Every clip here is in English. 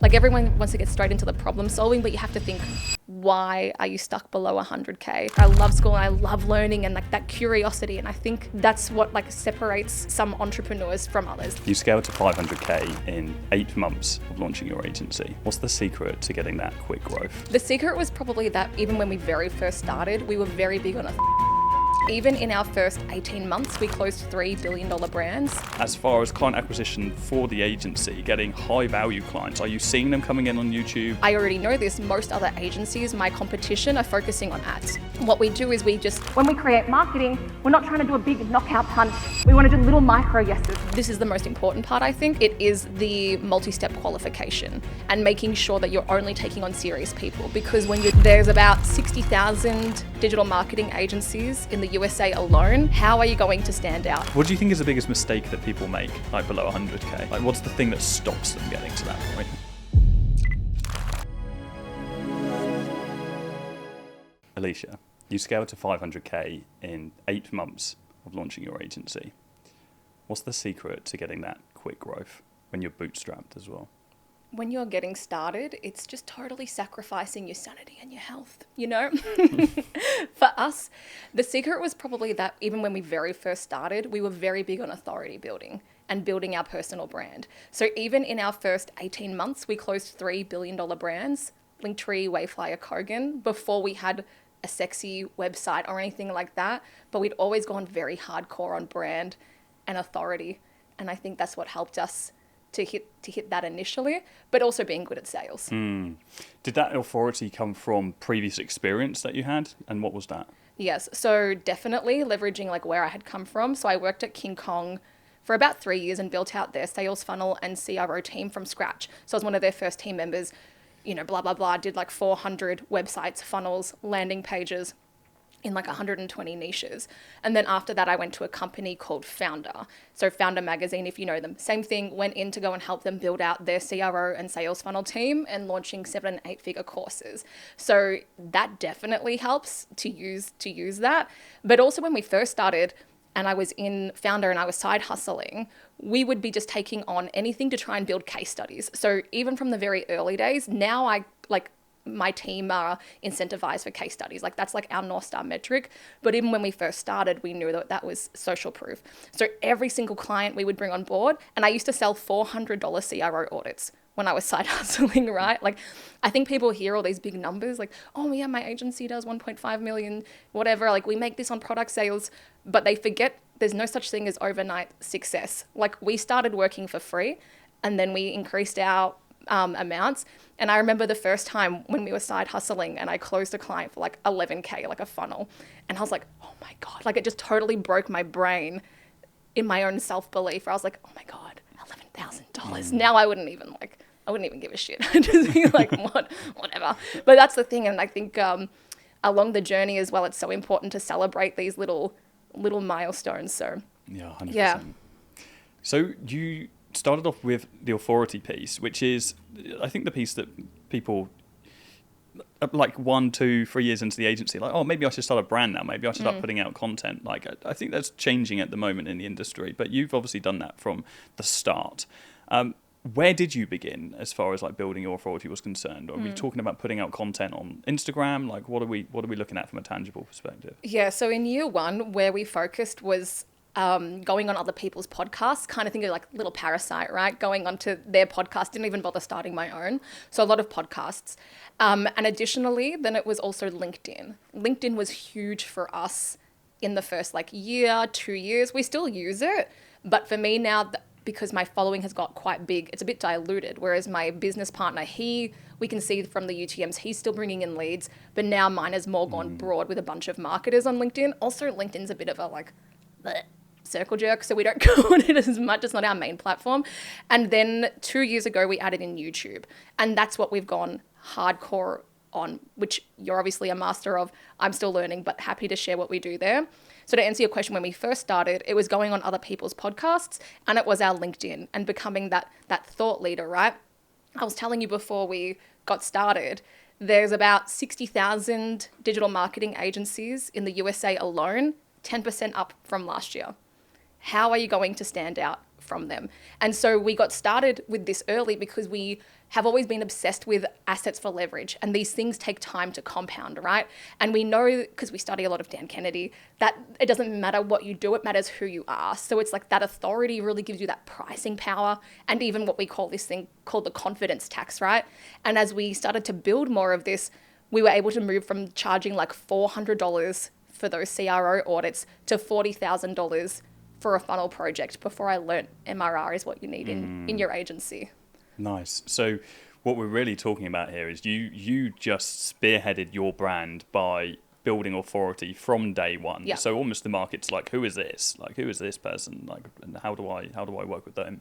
Like everyone wants to get straight into the problem solving, but you have to think, why are you stuck below 100K? I love school and I love learning and like that curiosity. And I think that's what like separates some entrepreneurs from others. You scaled to 500K in 8 months of launching your agency. What's the secret to getting that quick growth? The secret was probably that even when we very first started, we were very big on even in our first 18 months, we closed $3 billion brands. As far as client acquisition for the agency, getting high value clients, are you seeing them coming in on YouTube? I already know this. Most other agencies, my competition, are focusing on ads. What we do is when we create marketing, we're not trying to do a big knockout punch. We want to do little micro yeses. This is the most important part, I think. It is the multi-step qualification and making sure that you're only taking on serious people, because there's about 60,000 digital marketing agencies in the USA alone. How are you going to stand out? What do you think is the biggest mistake that people make, like below 100K? Like what's the thing that stops them getting to that point? Alisha, you scaled to 500K in 8 months of launching your agency. What's the secret to getting that quick growth when you're bootstrapped as well? When you're getting started, it's just totally sacrificing your sanity and your health, you know? For us, the secret was probably that even when we very first started, we were very big on authority building and building our personal brand. So even in our first 18 months, we closed $3 billion brands, Linktree, Wayflyer, Kogan, before we had a sexy website or anything like that. But we'd always gone very hardcore on brand and authority. And I think that's what helped us to hit that initially, but also being good at sales. Did that authority come from previous experience that you had? And what was that? Yes, so definitely leveraging like where I had come from. So I worked at King Kong for about 3 years and built out their sales funnel and CRO team from scratch. So I was one of their first team members, you know, blah, blah, blah, did like 400 websites, funnels, landing pages in like 120 niches. And then after that, I went to a company called Founder. So Founder Magazine, if you know them, same thing, went in to go and help them build out their CRO and sales funnel team and launching 7 and 8 figure courses. So that definitely helps to use that. But also when we first started and I was in Founder and I was side hustling, we would be just taking on anything to try and build case studies. So even from the very early days, now my team are incentivized for case studies. Like that's like our North Star metric. But even when we first started, we knew that was social proof. So every single client we would bring on board, and I used to sell $400 CRO audits when I was side hustling, right? Like I think people hear all these big numbers like, oh yeah, my agency does 1.5 million, whatever. Like we make this on product sales, but they forget there's no such thing as overnight success. Like we started working for free and then we increased our amounts. And I remember the first time when we were side hustling and I closed a client for like 11K, like a funnel. And I was like, oh my God, like it just totally broke my brain in my own self-belief. Where I was like, oh my God, $11,000. Now I wouldn't even give a shit. I'd just be like, whatever. But that's the thing. And I think along the journey as well, it's so important to celebrate these little milestones. So yeah, 100%. Yeah. So you started off with the authority piece, which is, I think, the piece that people, like 1, 2, 3 years into the agency, like, oh, maybe I should start a brand now. Maybe I should start putting out content. Like, I think that's changing at the moment in the industry, but you've obviously done that from the start. Where did you begin as far as like building your authority was concerned? Are we talking about putting out content on Instagram? Like, what are we looking at from a tangible perspective? Yeah. So in year 1, where we focused was going on other people's podcasts, kind of think of like little parasite, right? Going onto their podcast, didn't even bother starting my own. So a lot of podcasts. And additionally, then it was also LinkedIn. LinkedIn was huge for us in the first like year, 2 years. We still use it. But for me now, because my following has got quite big, it's a bit diluted. Whereas my business partner, we can see from the UTMs, he's still bringing in leads. But now mine has more gone broad with a bunch of marketers on LinkedIn. Also, LinkedIn's a bit of a like circle jerk, so we don't go on it as much. It's not our main platform. And then 2 years ago, we added in YouTube. And that's what we've gone hardcore on, which you're obviously a master of. I'm still learning, but happy to share what we do there. So to answer your question, when we first started, it was going on other people's podcasts and it was our LinkedIn and becoming that thought leader, right? I was telling you before we got started, there's about 60,000 digital marketing agencies in the USA alone, 10% up from last year. How are you going to stand out from them? And so we got started with this early because we have always been obsessed with assets for leverage, and these things take time to compound, right? And we know, because we study a lot of Dan Kennedy, that it doesn't matter what you do, it matters who you are. So it's like that authority really gives you that pricing power, and even what we call this thing called the confidence tax, right? And as we started to build more of this, we were able to move from charging like $400 for those CRO audits to $40,000 for a funnel project before I learnt MRR is what you need in your agency. Nice. So what we're really talking about here is you just spearheaded your brand by building authority from day one. Yeah. So almost the market's like, who is this? Like, who is this person? Like, and how do I work with them?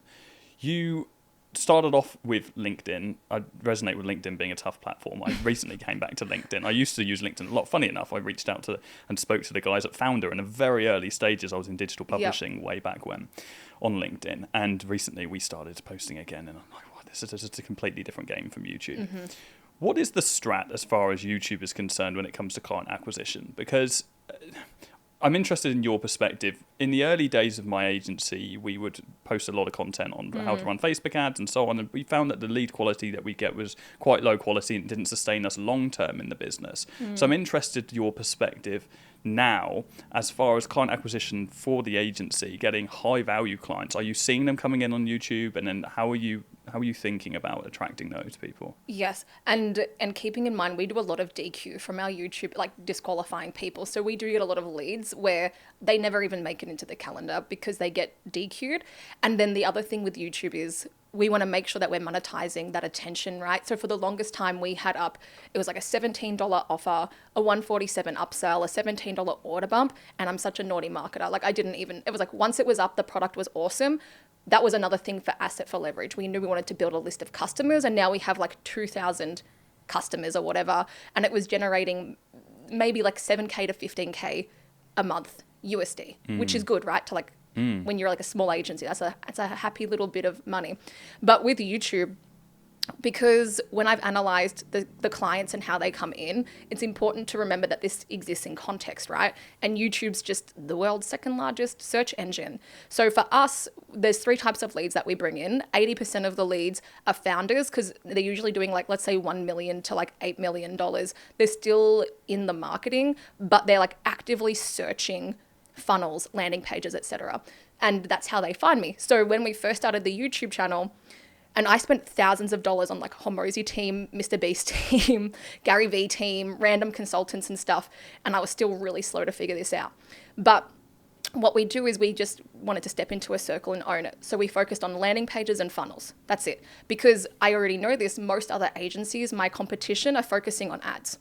You started off with LinkedIn. I resonate with LinkedIn being a tough platform. I recently came back to LinkedIn. I used to use LinkedIn a lot. Funny enough, I reached out to and spoke to the guys at Founder in the very early stages. I was in digital publishing way back when on LinkedIn. And recently we started posting again. And I'm like, wow, this is just a completely different game from YouTube. Mm-hmm. What is the strat as far as YouTube is concerned when it comes to client acquisition? Because I'm interested in your perspective. In the early days of my agency, we would post a lot of content on how to run Facebook ads and so on, and we found that the lead quality that we get was quite low quality and didn't sustain us long term in the business. So I'm interested in your perspective now as far as client acquisition for the agency, getting high value clients. Are you seeing them coming in on YouTube, and then how are you thinking about attracting those people? Yes, and keeping in mind, we do a lot of DQ from our YouTube, like disqualifying people. So we do get a lot of leads where they never even make it into the calendar because they get DQ'd. And then the other thing with YouTube is we want to make sure that we're monetizing that attention, right? So for the longest time we had up, it was like a $17 offer, a $147 upsell, a $17 order bump. And I'm such a naughty marketer. Like it was like once it was up, the product was awesome. That was another thing for asset for leverage. We knew we wanted to build a list of customers, and now we have like 2,000 customers or whatever. And it was generating maybe like 7K to 15K a month USD, which is good, right? To like, when you're like a small agency, that's a happy little bit of money. But with YouTube, because when I've analyzed the clients and how they come in, it's important to remember that this exists in context, right? And YouTube's just the world's second largest search engine. So for us, there's 3 types of leads that we bring in. 80% of the leads are founders because they're usually doing like, let's say $1 million to like $8 million. They're still in the marketing, but they're like actively searching funnels, landing pages, etc. And that's how they find me. So when we first started the YouTube channel, and I spent thousands of dollars on like Hormozy team, Mr. Beast team, Gary Vee team, random consultants and stuff. And I was still really slow to figure this out. But what we do is we just wanted to step into a circle and own it. So we focused on landing pages and funnels. That's it. Because I already know this, most other agencies, my competition, are focusing on ads.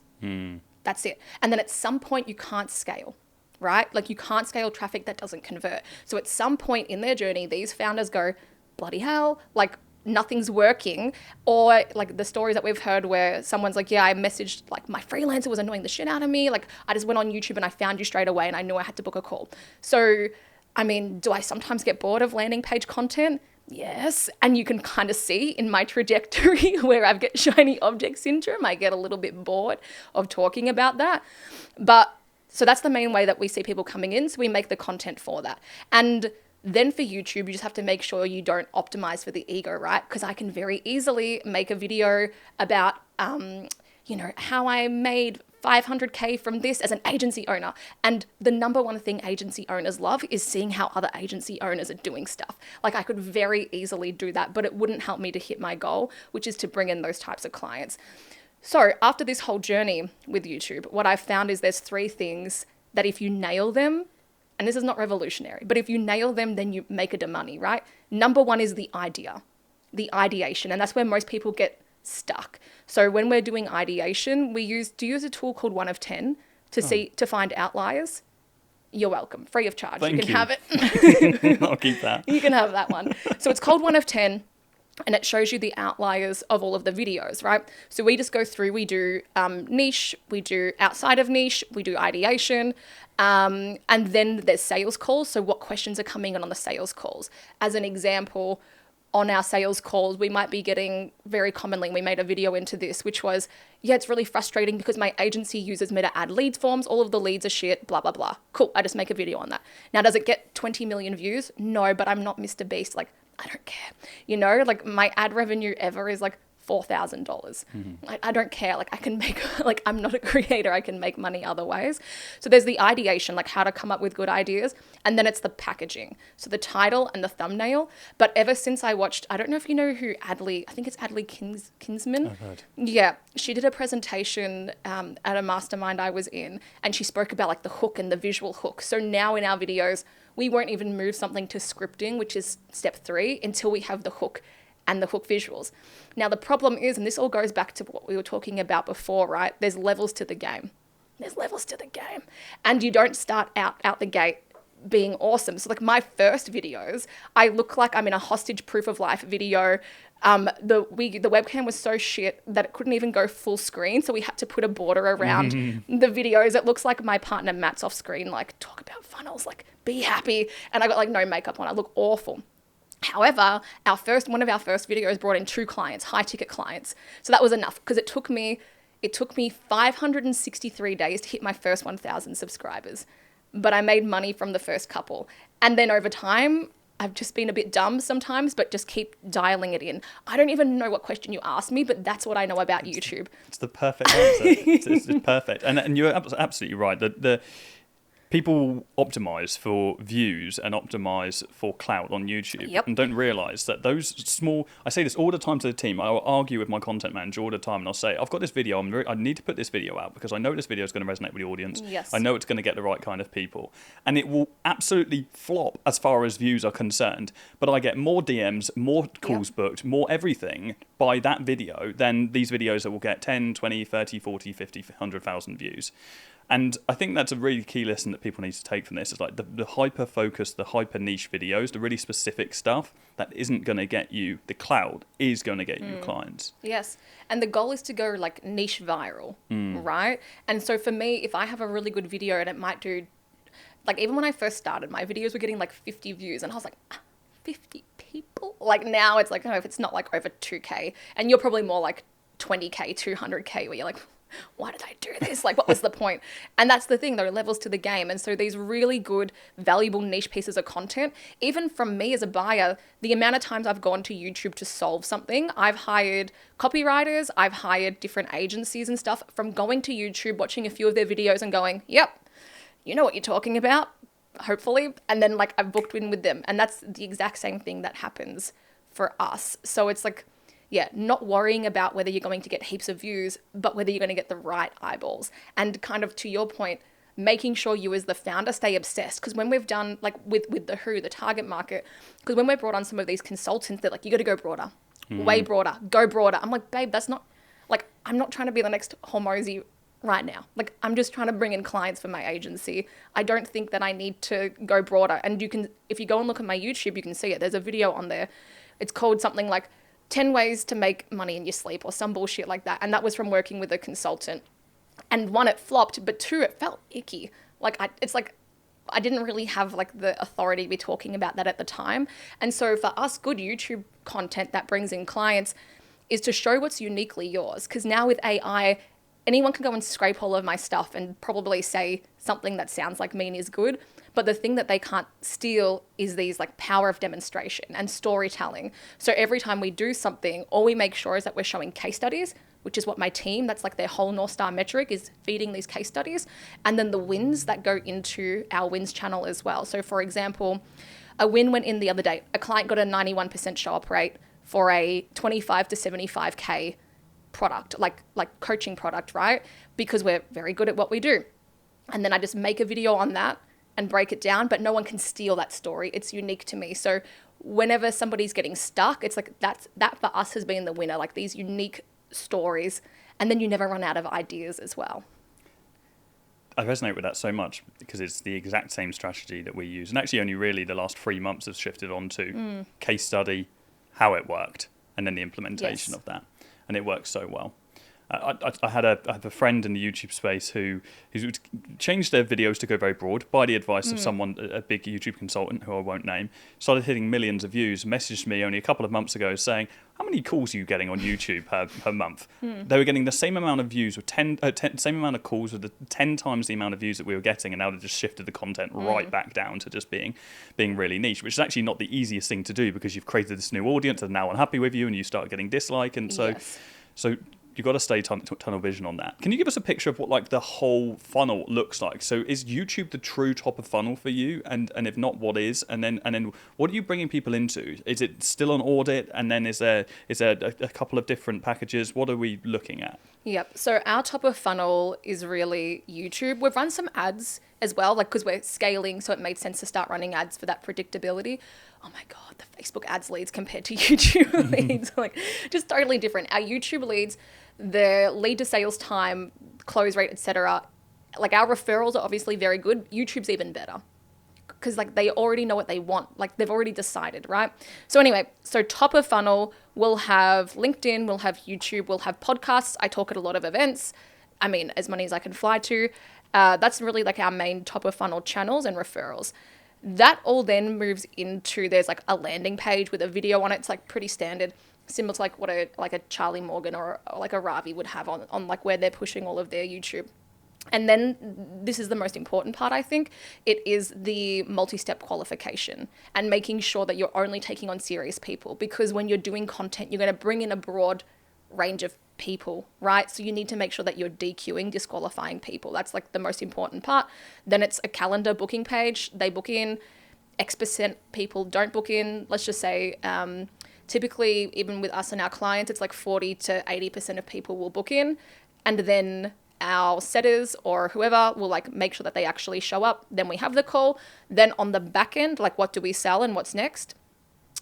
That's it. And then at some point you can't scale, right? Like you can't scale traffic that doesn't convert. So at some point in their journey, these founders go, bloody hell, like nothing's working. Or like the stories that we've heard where someone's like, yeah, I messaged, like my freelancer was annoying the shit out of me. Like I just went on YouTube and I found you straight away and I knew I had to book a call. So, I mean, do I sometimes get bored of landing page content? Yes. And you can kind of see in my trajectory where I've got shiny object syndrome. I get a little bit bored of talking about that. But so that's the main way that we see people coming in. So we make the content for that. And then for YouTube, you just have to make sure you don't optimize for the ego, right? Because I can very easily make a video about, how I made 500K from this as an agency owner. And the number one thing agency owners love is seeing how other agency owners are doing stuff. Like I could very easily do that, but it wouldn't help me to hit my goal, which is to bring in those types of clients. So after this whole journey with YouTube, what I've found is there's 3 things that if you nail them, and this is not revolutionary, but if you nail them, then you make it a money, right? Number 1 is the idea, the ideation. And that's where most people get stuck. So when we're doing ideation, we use a tool called 1 of 10 to find outliers. You're welcome, free of charge. Thank you can have it. I'll keep that. You can have that one. So it's called 1 of 10. And it shows you the outliers of all of the videos, right? So we just go through, we do niche, we do outside of niche, we do ideation, and then there's sales calls. So what questions are coming in on the sales calls? As an example, on our sales calls, we might be getting very commonly, we made a video into this, which was, yeah, it's really frustrating because my agency uses me to add leads forms. All of the leads are shit, blah, blah, blah. Cool, I just make a video on that. Now, does it get 20 million views? No, but I'm not Mr. Beast. Like, I don't care. Like my ad revenue ever is like $4,000. I don't care. Like I can make, like I'm not a creator. I can make money other ways. So there's the ideation, like how to come up with good ideas. And then it's the packaging. So the title and the thumbnail. But ever since I watched, I don't know if you know who I think it's Adley Kinsman. I've heard. Yeah. She did a presentation at a mastermind I was in, and she spoke about like the hook and the visual hook. So now in our videos, we won't even move something to scripting, which is step 3, until we have the hook and the hook visuals. Now, the problem is, and this all goes back to what we were talking about before, right? There's levels to the game. There's levels to the game. And you don't start out the gate being awesome. So like my first videos, I look like I'm in a hostage proof of life video. The webcam was so shit that it couldn't even go full screen. So we had to put a border around the videos. It looks like my partner Matt's off screen, like talk about funnels, like be happy. And I got like no makeup on. I look awful. However, one of our first videos brought in 2 clients, high ticket clients. So that was enough because it took me 563 days to hit my first 1,000 subscribers. But I made money from the first couple. And then over time, I've just been a bit dumb sometimes, but just keep dialing it in. I don't even know what question you asked me, but that's what I know about YouTube. It's the perfect answer. It's perfect. And you're absolutely right. The people optimize for views and optimize for clout on YouTube. Yep. And don't realize that those small, I say this all the time to the team. I will argue with my content manager all the time, and I'll say, I've got this video. I need to put this video out because I know this video is going to resonate with the audience. Yes. I know it's going to get the right kind of people. And it will absolutely flop as far as views are concerned. But I get more DMs, more calls booked, more everything by that video than these videos that will get 10, 20, 30, 40, 50, 100,000 views. And I think that's a really key lesson that people need to take from this. Is like the hyper-focused, the hyper-niche videos, the really specific stuff that isn't going to get you the clout, is going to get you clients. Yes. And the goal is to go like niche viral, right? And so for me, if I have a really good video and it might do, like even when I first started, my videos were getting like 50 views and I was like, 50 people? Like now it's like, oh, if it's not like over 2K, and you're probably more like 20K, 200K, where you're like, why did I do this? Like, what was the point? And that's the thing, there are levels to the game. And so these really good, valuable niche pieces of content, even from me as a buyer, the amount of times I've gone to YouTube to solve something, I've hired copywriters, I've hired different agencies and stuff from going to YouTube, watching a few of their videos and going, yep, you know what you're talking about, hopefully. And then like I've booked in with them. And that's the exact same thing that happens for us. So it's like, yeah, not worrying about whether you're going to get heaps of views, but whether you're going to get the right eyeballs. And kind of to your point, making sure you as the founder stay obsessed. Because when we've done, like with the target market, because when we've brought on some of these consultants, they're like, you got to go broader, way broader, go broader. I'm like, babe, that's not, like, I'm not trying to be the next Hormozy right now. Like, I'm just trying to bring in clients for my agency. I don't think that I need to go broader. And you can, if you go and look at my YouTube, you can see it. There's a video on there. It's called something like 10 ways to make money in your sleep or some bullshit like that. And that was from working with a consultant. And 1, it flopped, but 2, it felt icky. Like, it's like, I didn't really have like the authority to be talking about that at the time. And so for us, good YouTube content that brings in clients is to show what's uniquely yours. Because now with AI, anyone can go and scrape all of my stuff and probably say something that sounds like me and is good. But the thing that they can't steal is these like power of demonstration and storytelling. So every time we do something, all we make sure is that we're showing case studies, which is what my team, that's like their whole North Star metric, is feeding these case studies. And then the wins that go into our wins channel as well. So for example, a win went in the other day. A client got a 91% show up rate for a 25 to 75K product, like coaching product, right? Because we're very good at what we do. And then I just make a video on that and break it down, but no one can steal that story. It's unique to me. So whenever somebody's getting stuck, it's like that for us has been the winner, like these unique stories. And then you never run out of ideas as well. I resonate with that so much because it's the exact same strategy that we use. And actually only really the last 3 months have shifted on to case study, how it worked, and then the implementation of that. And it works so well. I have a friend in the YouTube space who changed their videos to go very broad by the advice of someone, a big YouTube consultant who I won't name, started hitting millions of views, messaged me only a couple of months ago saying, how many calls are you getting on YouTube per month? They were getting the same amount of views with same amount of calls with 10 times the amount of views that we were getting, and now they just shifted the content right back down to just being really niche, which is actually not the easiest thing to do because you've created this new audience and now unhappy with you and you start getting dislike, and so Yes. so you've got to stay tunnel vision on that. Can you give us a picture of what like the whole funnel looks like? So is YouTube the true top of funnel for you? And if not, what is? And then what are you bringing people into? Is it still an audit? And then is there a couple of different packages? What are we looking at? Yep. So our top of funnel is really YouTube. We've run some ads as well, like because we're scaling, so it made sense to start running ads for that predictability. Oh my God, the Facebook ads leads compared to YouTube leads, like just totally different. Our YouTube leads, the lead to sales time, close rate, etc. Like our referrals are obviously very good. YouTube's even better because like they already know what they want. Like they've already decided, right? So anyway, so top of funnel, we'll have LinkedIn, we'll have YouTube, we'll have podcasts. I talk at a lot of events. I mean, as many as I can fly to. That's really like our main top of funnel channels and referrals. That all then moves into, there's like a landing page with a video on it. It's like pretty standard, similar to like what a Charlie Morgan or like a Ravi would have on like where they're pushing all of their YouTube. And then this is the most important part, I think. It is the multi-step qualification and making sure that you're only taking on serious people, because when you're doing content, you're going to bring in a broad range of people, right? So you need to make sure that you're DQing, disqualifying people. That's like the most important part. Then it's a calendar booking page. They book in, X% people don't book in. Let's just say typically, even with us and our clients, it's like 40 to 80% of people will book in, and then our setters or whoever will like make sure that they actually show up. Then we have the call. Then on the back end, like what do we sell and what's next?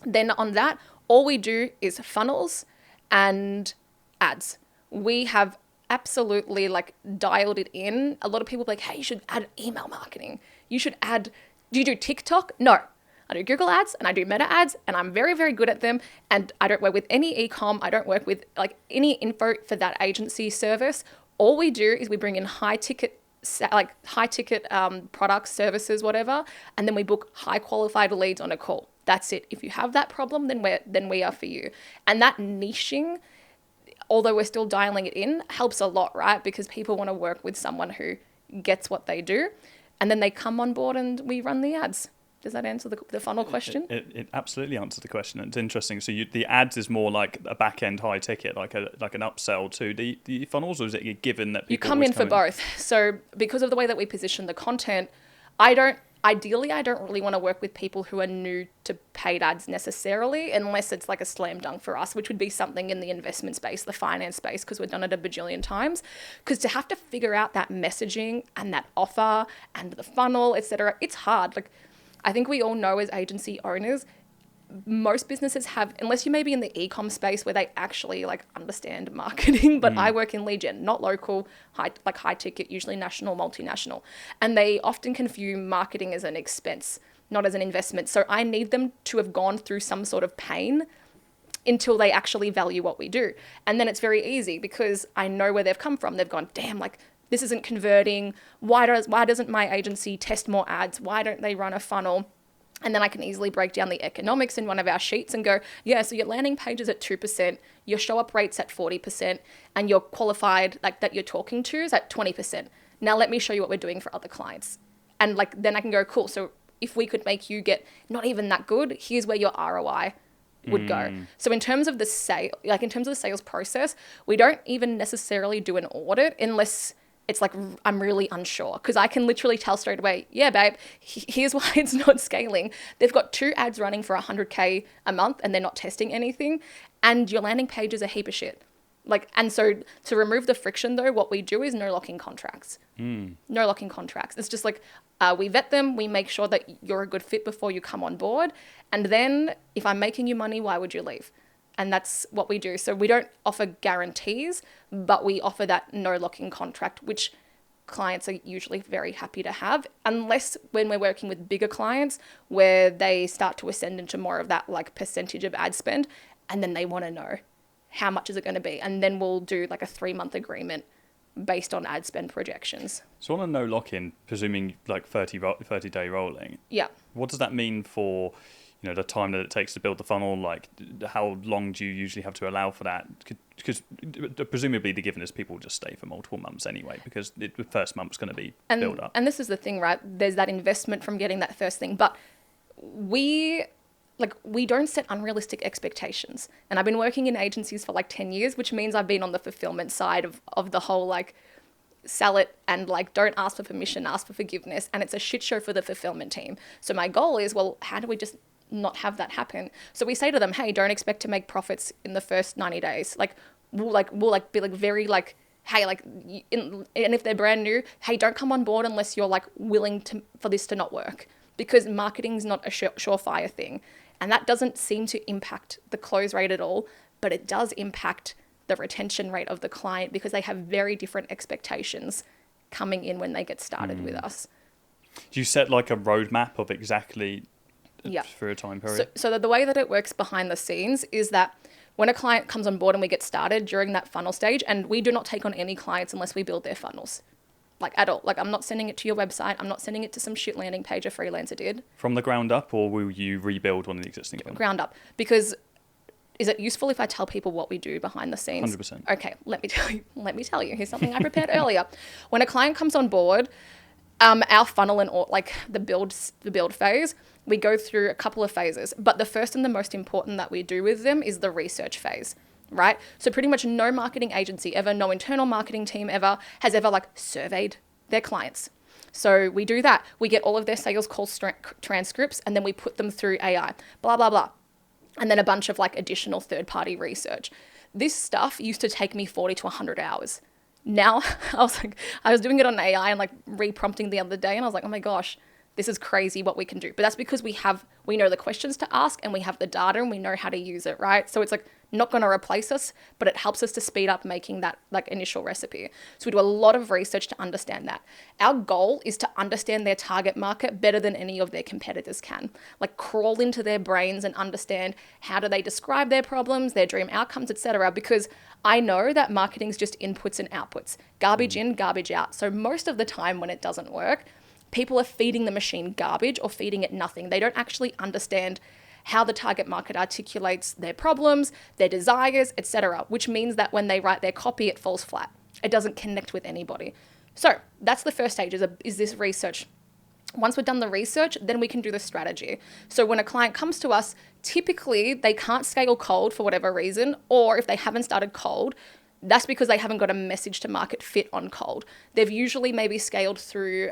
Then on that, all we do is funnels and ads. We have absolutely like dialed it in. A lot of people are like, hey, you should add email marketing. You should add, do you do TikTok? No. I do Google ads and I do Meta ads, and I'm very, very good at them. And I don't work with any e-com. I don't work with like any info for that agency service. All we do is we bring in high ticket products, services, whatever, and then we book high qualified leads on a call. That's it. If you have that problem, then we are for you. And that niching, although we're still dialing it in, helps a lot, right? Because people want to work with someone who gets what they do, and then they come on board and we run the ads. Does that answer the funnel question? It absolutely answers the question. It's interesting. So the ads is more like a back end high ticket, like an upsell to the funnels, or is it given that people you come in for both? So because of the way that we position the content, I don't really want to work with people who are new to paid ads necessarily, unless it's like a slam dunk for us, which would be something in the investment space, the finance space, because we've done it a bajillion times. Because to have to figure out that messaging and that offer and the funnel, etc., it's hard. Like, I think we all know as agency owners, most businesses have, unless you may be in the e-com space where they actually like understand marketing, but I work in lead gen, not local, high ticket, usually national, multinational. And they often confuse marketing as an expense, not as an investment. So I need them to have gone through some sort of pain until they actually value what we do. And then it's very easy because I know where they've come from. They've gone, damn, like, this isn't converting. Why doesn't my agency test more ads? Why don't they run a funnel? And then I can easily break down the economics in one of our sheets and go, yeah, so your landing page is at 2%, your show up rate's at 40%, and your qualified, like that you're talking to, is at 20%. Now let me show you what we're doing for other clients. And like then I can go, cool, so if we could make you get not even that good, here's where your ROI would go. So in terms of the sales process, we don't even necessarily do an audit unless it's like, I'm really unsure, because I can literally tell straight away, yeah, babe, here's why it's not scaling. They've got 2 ads running for 100K a month and they're not testing anything. And your landing page is a heap of shit. Like, and so to remove the friction though, what we do is no locking contracts. No locking contracts. It's just like, we vet them. We make sure that you're a good fit before you come on board. And then if I'm making you money, why would you leave? And that's what we do. So we don't offer guarantees, but we offer that no locking contract, which clients are usually very happy to have, unless when we're working with bigger clients where they start to ascend into more of that like percentage of ad spend. And then they want to know how much is it going to be? And then we'll do like a 3-month agreement based on ad spend projections. So on a no lock-in, presuming like 30-day rolling, Yeah. what does that mean for, the time that it takes to build the funnel? Like, how long do you usually have to allow for that? Because presumably the given is people just stay for multiple months anyway, because the first month's going to be build up. And this is the thing, right? There's that investment from getting that first thing, but we don't set unrealistic expectations. And I've been working in agencies for like 10 years, which means I've been on the fulfillment side of the whole like sell it and like don't ask for permission, ask for forgiveness. And it's a shit show for the fulfillment team. So my goal is, well, how do we just not have that happen? So we say to them, hey, don't expect to make profits in the first 90 days. We'll be very like, hey, and if they're brand new, hey, don't come on board unless you're like willing for this to not work, because marketing's not a surefire thing. And that doesn't seem to impact the close rate at all, but it does impact the retention rate of the client, because they have very different expectations coming in when they get started with us. Do you set like a roadmap of exactly for a time period? So the way that it works behind the scenes is that when a client comes on board and we get started during that funnel stage, and we do not take on any clients unless we build their funnels. Like at all. Like I'm not sending it to your website. I'm not sending it to some shit landing page a freelancer did. From the ground up, or will you rebuild one of the existing funnels? Ground up. Because is it useful if I tell people what we do behind the scenes? 100%. Okay, let me tell you. Here's something I prepared earlier. When a client comes on board, our funnel and all, like the build phase, we go through a couple of phases. But the first and the most important that we do with them is the research phase. Right? So pretty much no marketing agency ever, no internal marketing team ever has ever like surveyed their clients. So we do that. We get all of their sales call transcripts, and then we put them through AI, blah, blah, blah. And then a bunch of like additional third-party research. This stuff used to take me 40 to 100 hours. Now I was doing it on AI and like re-prompting the other day, and I was like, oh my gosh, this is crazy what we can do. But that's because we know the questions to ask, and we have the data, and we know how to use it, right? So it's like not going to replace us, but it helps us to speed up making that like initial recipe. So we do a lot of research to understand that. Our goal is to understand their target market better than any of their competitors can. Like crawl into their brains and understand how do they describe their problems, their dream outcomes, etc. Because I know that marketing is just inputs and outputs, garbage in, garbage out. So most of the time when it doesn't work, people are feeding the machine garbage or feeding it nothing. They don't actually understand how the target market articulates their problems, their desires, etc., which means that when they write their copy, it falls flat. It doesn't connect with anybody. So that's the first stage, is this research. Once we've done the research, then we can do the strategy. So when a client comes to us, typically they can't scale cold for whatever reason, or if they haven't started cold, that's because they haven't got a message to market fit on cold. They've usually maybe scaled through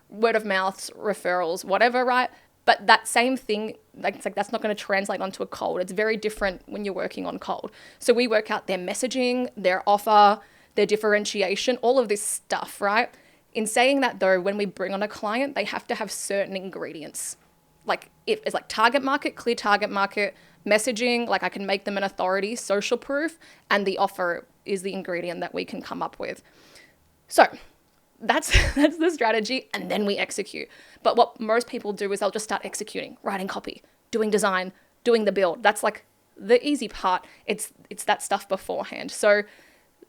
word of mouth, referrals, whatever, right? But that same thing, it's like that's not going to translate onto a cold. It's very different when you're working on cold. So we work out their messaging, their offer, their differentiation, all of this stuff, right? In saying that though, when we bring on a client, they have to have certain ingredients. Like if it's like target market, clear target market, messaging, like I can make them an authority, social proof, and the offer is the ingredient that we can come up with. So that's the strategy, and then we execute. But what most people do is they'll just start executing, writing copy, doing design, doing the build. That's like the easy part. It's that stuff beforehand. So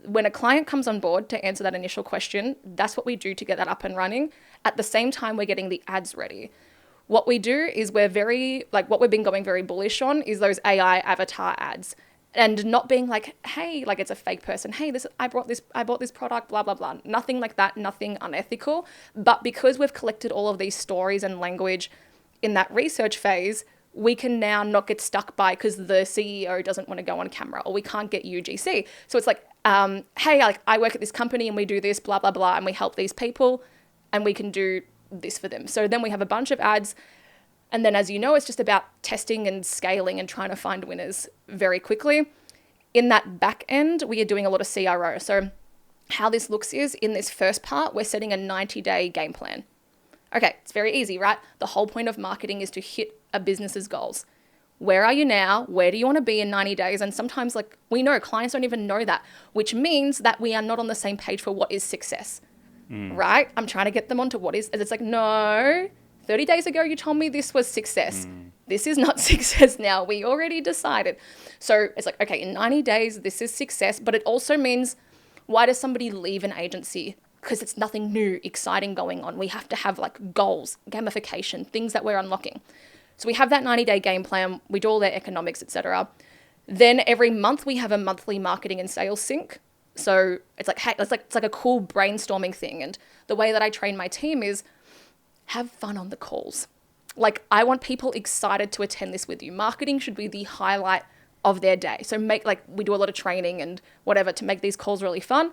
when a client comes on board, to answer that initial question, that's what we do to get that up and running. At the same time, we're getting the ads ready. What we do is what we've been going very bullish on is those AI avatar ads. And not being like, hey, like it's a fake person. Hey, I bought this product, blah, blah, blah. Nothing like that, nothing unethical. But because we've collected all of these stories and language in that research phase, we can now not get stuck by because the CEO doesn't want to go on camera, or we can't get UGC. So it's like, hey, like I work at this company and we do this, blah, blah, blah, and we help these people and we can do this for them. So then we have a bunch of ads. And then, as you know, it's just about testing and scaling and trying to find winners very quickly. In that back end, we are doing a lot of CRO. So how this looks is, in this first part, we're setting a 90-day game plan. Okay, it's very easy, right? The whole point of marketing is to hit a business's goals. Where are you now? Where do you want to be in 90 days? And sometimes, like, we know clients don't even know that, which means that we are not on the same page for what is success, right? I'm trying to get them onto what is, it's like, no, 30 days ago, you told me this was success. This is not success now. We already decided. So it's like, okay, in 90 days, this is success. But it also means, why does somebody leave an agency? Because it's nothing new, exciting going on. We have to have like goals, gamification, things that we're unlocking. So we have that 90-day game plan. We do all their economics, etc. Then every month we have a monthly marketing and sales sync. So it's like, hey, it's like a cool brainstorming thing. And the way that I train my team is have fun on the calls. Like, I want people excited to attend this with you. Marketing should be the highlight of their day. So we do a lot of training and whatever to make these calls really fun.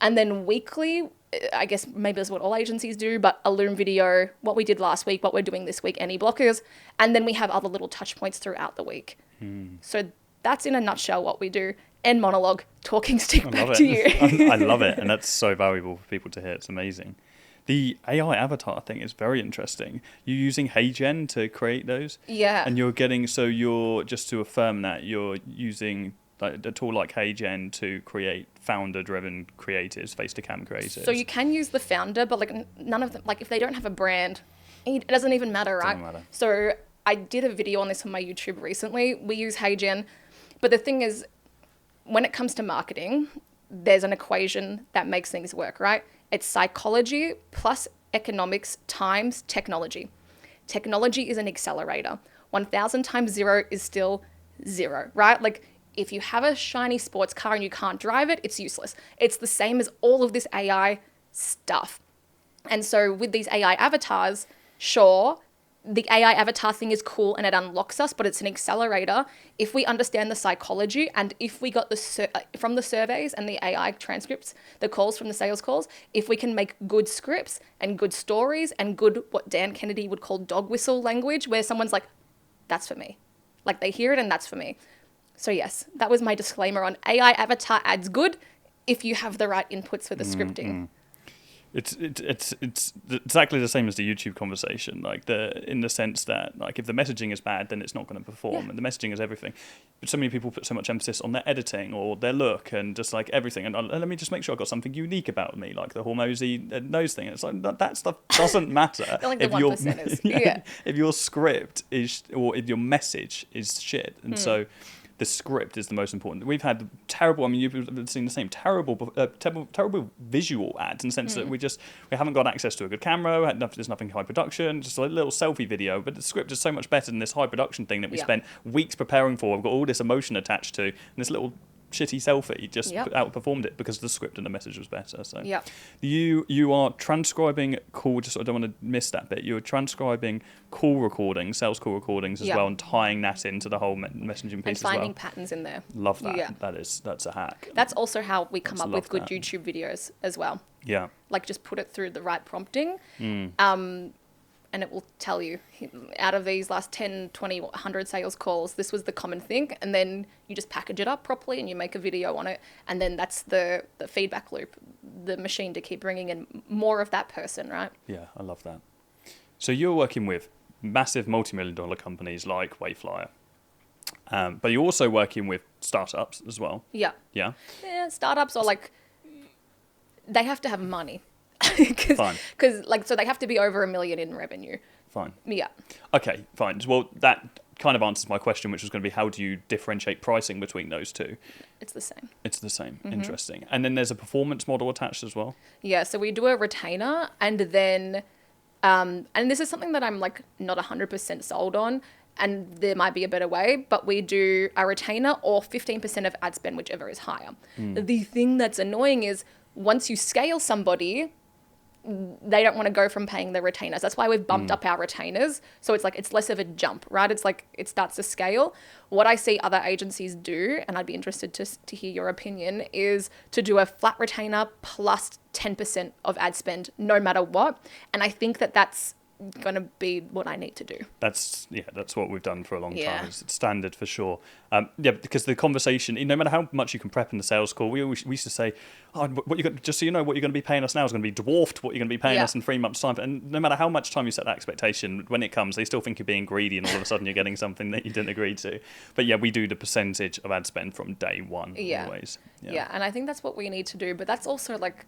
And then weekly, I guess maybe that's what all agencies do, but a Loom video, what we did last week, what we're doing this week, any blockers. And then we have other little touch points throughout the week. So that's in a nutshell what we do. End monologue, talking stick back to you. I love it. And that's so valuable for people to hear. It's amazing. The AI avatar thing is very interesting. You're using HeyGen to create those? Yeah. And you're just to affirm that, you're using a tool like HeyGen to create founder-driven creatives, face-to-cam creatives. So you can use the founder, but like none of them, like if they don't have a brand, it doesn't even matter, right? Doesn't matter. So I did a video on this on my YouTube recently. We use HeyGen, but the thing is, when it comes to marketing, there's an equation that makes things work, right? It's psychology plus economics times technology. Technology is an accelerator. 1,000 times 0 is still 0, right? Like if you have a shiny sports car and you can't drive it, it's useless. It's the same as all of this AI stuff. And so with these AI avatars, sure, the AI avatar thing is cool and it unlocks us, but it's an accelerator. If we understand the psychology and if we got from the surveys and the AI transcripts, the calls from the sales calls, if we can make good scripts and good stories and good, what Dan Kennedy would call dog whistle language, where someone's like, that's for me. Like they hear it and that's for me. So yes, that was my disclaimer on AI avatar ads good if you have the right inputs for the scripting. It's exactly the same as the YouTube conversation, like in the sense that like if the messaging is bad, then it's not going to perform, and the messaging is everything. But so many people put so much emphasis on their editing or their look and just like everything. And let me just make sure I've got something unique about me, like the Hormozy nose thing. It's like that stuff doesn't matter. Like the 1%ers. Yeah. If your script is or if your message is shit, and so. The script is the most important. We've had terrible, I mean, you've seen the same, terrible visual ads in the sense that we haven't got access to a good camera, there's nothing high production, just a little selfie video, but the script is so much better than this high production thing that we spent weeks preparing for. We've got all this emotion attached to, and this little shitty selfie just outperformed it because the script and the message was better. So you are transcribing call, just I don't want to miss that bit, you're transcribing call recordings, sales call recordings as well, and tying that into the whole messaging piece and finding patterns in there. Love that. That's a hack. That's also how we come up with good YouTube videos as well. Yeah. Like just put it through the right prompting. And it will tell you, out of these last 10, 20, 100 sales calls, this was the common thing. And then you just package it up properly and you make a video on it. And then that's the feedback loop, the machine to keep bringing in more of that person, right? Yeah, I love that. So you're working with massive multi-million-dollar companies like Wayflyer. But you're also working with startups as well. Yeah. Yeah? Yeah, startups are like, they have to have money. Fine. Because so they have to be over $1 million in revenue. Fine. Yeah. Okay, fine. Well, that kind of answers my question, which was going to be how do you differentiate pricing between those two? It's the same. It's the same. Interesting. And then there's a performance model attached as well? Yeah, so we do a retainer and then, and this is something that I'm like not 100% sold on, and there might be a better way, but we do a retainer or 15% of ad spend, whichever is higher. The thing that's annoying is once you scale somebody, they don't want to go from paying the retainers. That's why we've bumped up our retainers. So it's like, it's less of a jump, right? It's like, it starts to scale. What I see other agencies do, and I'd be interested to hear your opinion, is to do a flat retainer plus 10% of ad spend, no matter what. And I think that's going to be what I need to do. That's what we've done for a long time. It's standard for sure. Because the conversation, no matter how much you can prep in the sales call, we used to say, just so you know, what you're going to be paying us now is going to be dwarfed what you're going to be paying us in 3 months' time. And no matter how much time you set that expectation, when it comes, they still think you're being greedy, and all of a sudden you're getting something that you didn't agree to. But yeah, we do the percentage of ad spend from day one always. Yeah, and I think that's what we need to do. But that's also like,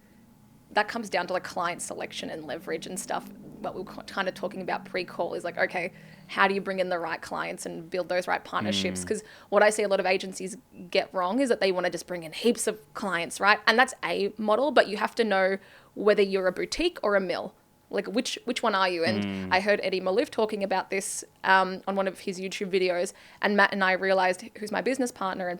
that comes down to like client selection and leverage and stuff. what we were kind of talking about pre-call is like, okay, how do you bring in the right clients and build those right partnerships? Because what I see a lot of agencies get wrong is that they want to just bring in heaps of clients, right? And that's a model, but you have to know whether you're a boutique or a mill. Like which one are you? And I heard Eddie Malouf talking about this on one of his YouTube videos, and Matt and I realized, who's my business partner,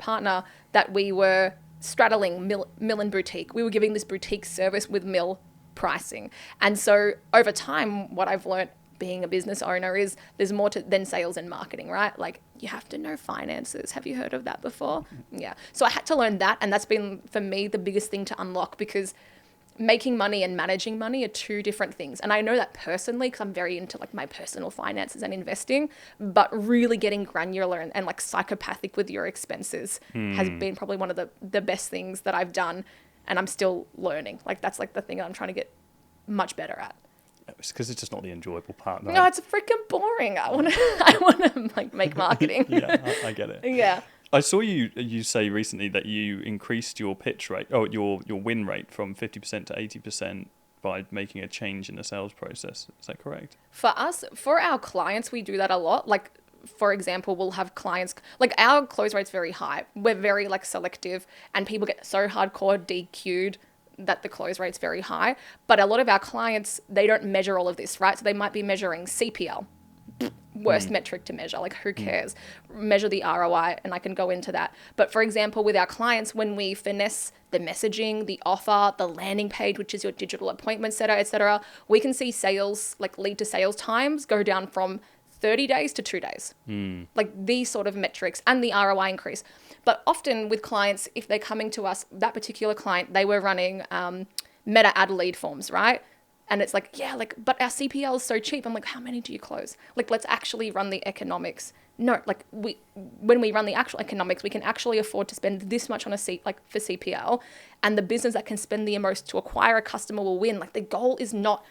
that we were straddling mill and boutique. We were giving this boutique service with mill pricing. And so over time, what I've learned being a business owner is there's more than sales and marketing, right? Like you have to know finances. Have you heard of that before? Yeah. So I had to learn that. And that's been, for me, the biggest thing to unlock, because making money and managing money are two different things. And I know that personally because I'm very into like my personal finances and investing, but really getting granular and like psychopathic with your expenses has been probably one of the best things that I've done. And I'm still learning. Like that's like the thing that I'm trying to get much better at. It's because it's just not the enjoyable part. Right? No, it's freaking boring. I want to like make marketing. Yeah, I get it. Yeah. I saw you say recently that you increased your pitch rate, your win rate from 50% to 80% by making a change in the sales process. Is that correct? For our clients, we do that a lot. Like, for example, we'll have clients, like our close rate's very high. We're very like selective, and people get so hardcore DQ'd that the close rate's very high. But a lot of our clients, they don't measure all of this, right? So they might be measuring CPL. Worst metric to measure, like who cares? Measure the ROI, and I can go into that. But for example, with our clients, when we finesse the messaging, the offer, the landing page, which is your digital appointment setter, etc., we can see sales, like lead to sales times, go down from 30 days to 2 days. Like these sort of metrics, and the ROI increase. But often with clients, if they're coming to us, that particular client, they were running meta ad lead forms, right? And it's like, yeah, like, but our CPL is so cheap. I'm like, how many do you close? Like, let's actually run the economics. No, like when we run the actual economics, we can actually afford to spend this much on a seat, like for CPL, and the business that can spend the most to acquire a customer will win. Like the goal is not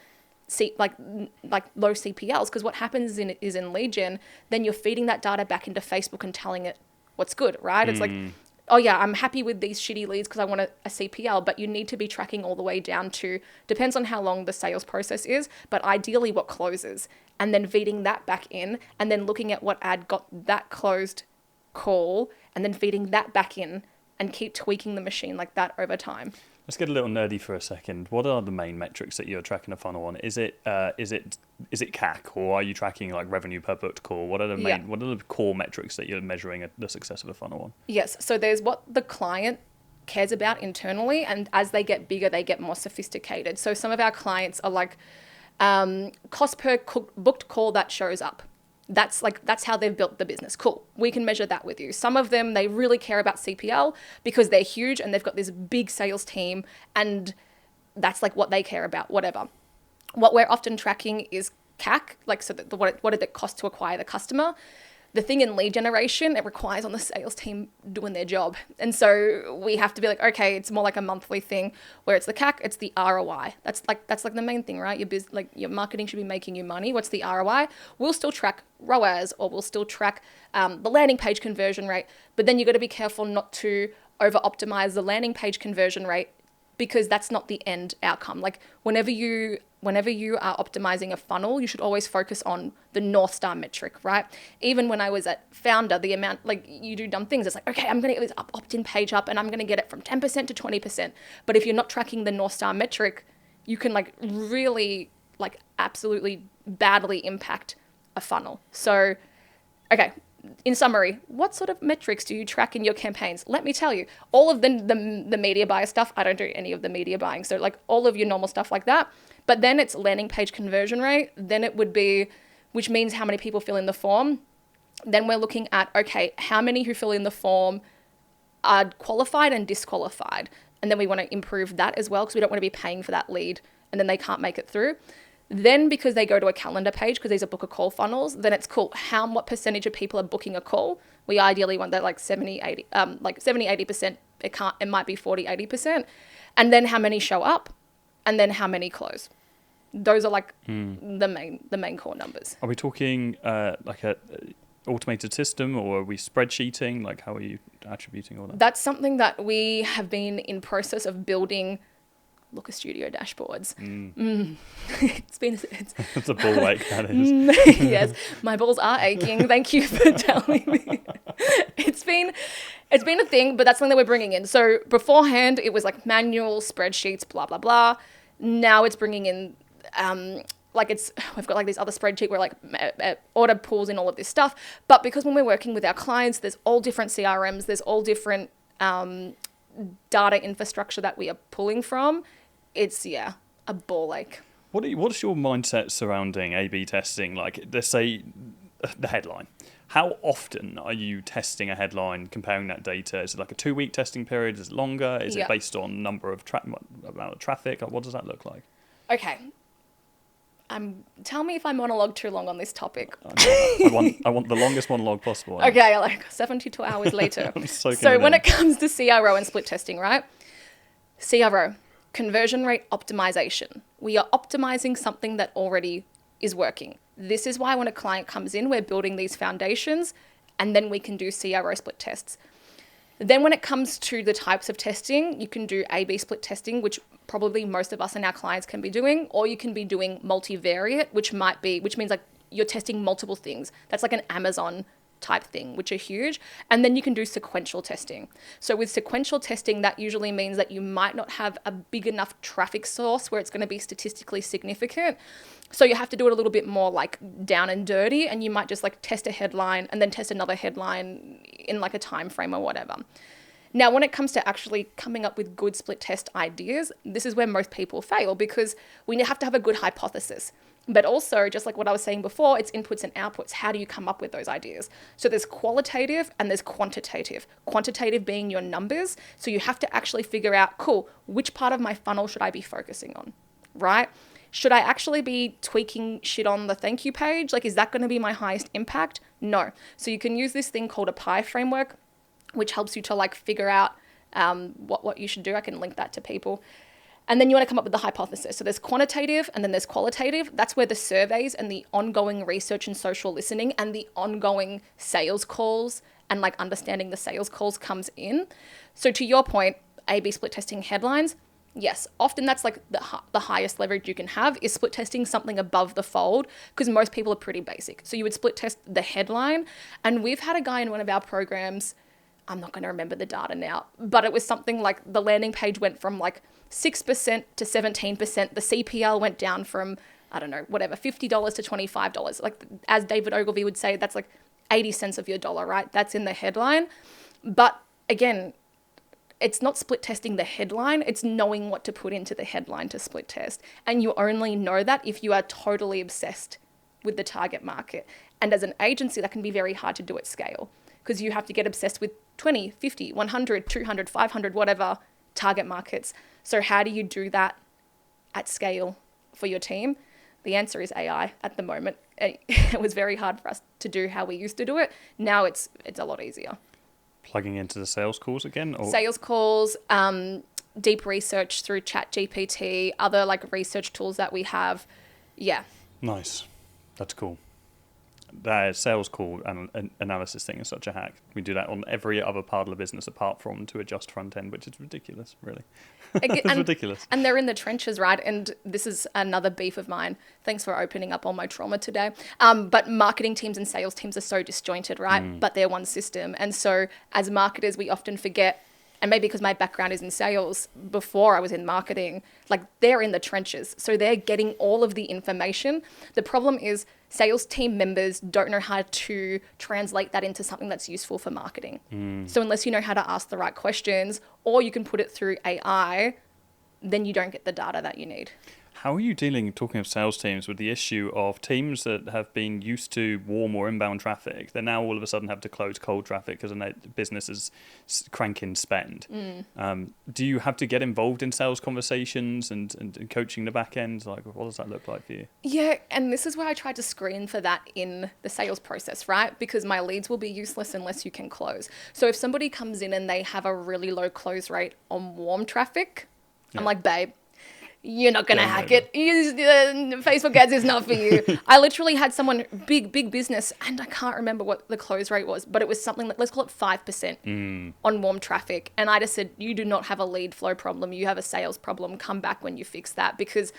like low CPLs, because what happens is in lead gen, then you're feeding that data back into Facebook and telling it what's good, right? It's like, oh yeah, I'm happy with these shitty leads because I want a CPL, but you need to be tracking all the way down to, depends on how long the sales process is, but ideally what closes, and then feeding that back in, and then looking at what ad got that closed call, and then feeding that back in, and keep tweaking the machine like that over time. Let's get a little nerdy for a second. What are the main metrics that you're tracking a funnel on? Is it CAC, or are you tracking like revenue per booked call? What are the core metrics that you're measuring the success of a funnel on? Yes, so there's what the client cares about internally, and as they get bigger, they get more sophisticated. So some of our clients are like cost per booked call that shows up. That's how they've built the business. Cool. We can measure that with you. Some of them, they really care about CPL because they're huge and they've got this big sales team, and that's like what they care about, whatever. What we're often tracking is CAC, like, so that what did it cost to acquire the customer? The thing in lead generation, it requires on the sales team doing their job. And so we have to be like, okay, it's more like a monthly thing where it's the CAC, it's the ROI. That's like the main thing, right? Your marketing should be making you money. What's the ROI? We'll still track ROAS, or we'll still track the landing page conversion rate. But then you got to be careful not to over optimize the landing page conversion rate, because that's not the end outcome. Like whenever you are optimizing a funnel, you should always focus on the North Star metric, right? Even when I was at Founder, the amount, like you do dumb things. It's like, okay, I'm going to get this opt-in page up and I'm going to get it from 10% to 20%. But if you're not tracking the North Star metric, you can like really like absolutely badly impact a funnel. So, okay. In summary, what sort of metrics do you track in your campaigns? Let me tell you, all of the media buyer stuff, I don't do any of the media buying. So like all of your normal stuff like that. But then it's landing page conversion rate. Then it would be, which means how many people fill in the form. Then we're looking at, okay, how many who fill in the form are qualified and disqualified. And then we want to improve that as well, because we don't want to be paying for that lead and then they can't make it through. Then because they go to a calendar page, because these are book a call funnels, then it's cool. What percentage of people are booking a call? We ideally want that like 70, 80%. It might be 40, 80%. And then how many show up, and then how many close. Those are like the main core numbers. Are we talking like a automated system, or are we spreadsheeting? Like how are you attributing all that? That's something that we have been in process of building Looker Studio dashboards. It's a ball ache, that is. Yes, my balls are aching. Thank you for telling me. It's been a thing, but that's something that we're bringing in. So beforehand, it was like manual spreadsheets, blah blah blah. Now it's bringing in we've got like this other spreadsheet where like order pulls in all of this stuff. But because when we're working with our clients, there's all different CRMs, there's all different data infrastructure that we are pulling from. It's a ball ache. What's your mindset surrounding A/B testing? Like, let's say the headline. How often are you testing a headline, comparing that data? Is it like a 2-week testing period? Is it longer? Is it based on number of amount of traffic? What does that look like? Okay. Tell me if I monologue too long on this topic. I want the longest monologue possible. Okay, like 72 hours later. So when it comes to CRO and split testing, right? CRO, conversion rate optimization. We are optimizing something that already is working. This is why when a client comes in, we're building these foundations, and then we can do CRO split tests. Then when it comes to the types of testing, you can do A/B split testing, which probably most of us and our clients can be doing, or you can be doing multivariate, which means like you're testing multiple things. That's like an Amazon type thing, which are huge. And then you can do sequential testing. So with sequential testing, that usually means that you might not have a big enough traffic source where it's going to be statistically significant. So you have to do it a little bit more like down and dirty, and you might just like test a headline and then test another headline in like a time frame or whatever. Now, when it comes to actually coming up with good split test ideas, this is where most people fail, because we have to have a good hypothesis. But also, just like what I was saying before, it's inputs and outputs. How do you come up with those ideas? So there's qualitative and there's quantitative. Quantitative being your numbers. So you have to actually figure out, cool, which part of my funnel should I be focusing on, right? Should I actually be tweaking shit on the thank you page? Like, is that going to be my highest impact? No. So you can use this thing called a pie framework, which helps you to like figure out what you should do. I can link that to people. And then you want to come up with the hypothesis. So there's quantitative and then there's qualitative. That's where the surveys and the ongoing research and social listening and the ongoing sales calls and like understanding the sales calls comes in. So to your point, A/B split testing headlines, yes, often that's like the highest leverage you can have is split testing something above the fold, because most people are pretty basic. So you would split test the headline. And we've had a guy in one of our programs, I'm not going to remember the data now, but it was something like the landing page went from like 6% to 17%. The CPL went down from, I don't know, whatever, $50 to $25. Like, as David Ogilvy would say, that's like 80 cents of your dollar, right? That's in the headline. But again, it's not split testing the headline. It's knowing what to put into the headline to split test. And you only know that if you are totally obsessed with the target market. And as an agency, that can be very hard to do at scale, because you have to get obsessed with 20, 50, 100, 200, 500, whatever target markets. So how do you do that at scale for your team? The answer is AI at the moment. It was very hard for us to do how we used to do it. Now it's a lot easier. Plugging into the sales calls again? Or? Sales calls, deep research through ChatGPT, other like research tools that we have. Yeah. Nice. That's cool. That sales call and analysis thing is such a hack. We do that on every other part of the business apart from to adjust front end, which is ridiculous, really. It's ridiculous. And they're in the trenches, right? And this is another beef of mine. Thanks for opening up all my trauma today. But marketing teams and sales teams are so disjointed, right? But they're one system. And so as marketers, we often forget, and maybe because my background is in sales before I was in marketing, like they're in the trenches. So they're getting all of the information. The problem is sales team members don't know how to translate that into something that's useful for marketing. So unless you know how to ask the right questions, or you can put it through AI, then you don't get the data that you need. How are you dealing, talking of sales teams, with the issue of teams that have been used to warm or inbound traffic, they now all of a sudden have to close cold traffic because the business is cranking spend? Do you have to get involved in sales conversations and coaching the back end? Like, what does that look like for you? Yeah, and this is where I tried to screen for that in the sales process, right? Because my leads will be useless unless you can close. So if somebody comes in and they have a really low close rate on warm traffic, I'm like, babe, you're not going to Yeah, hack no. it. Facebook ads is not for you. I literally had someone, big business, and I can't remember what the close rate was, but it was something like, let's call it 5% on warm traffic. And I just said, you do not have a lead flow problem. You have a sales problem. Come back when you fix that, because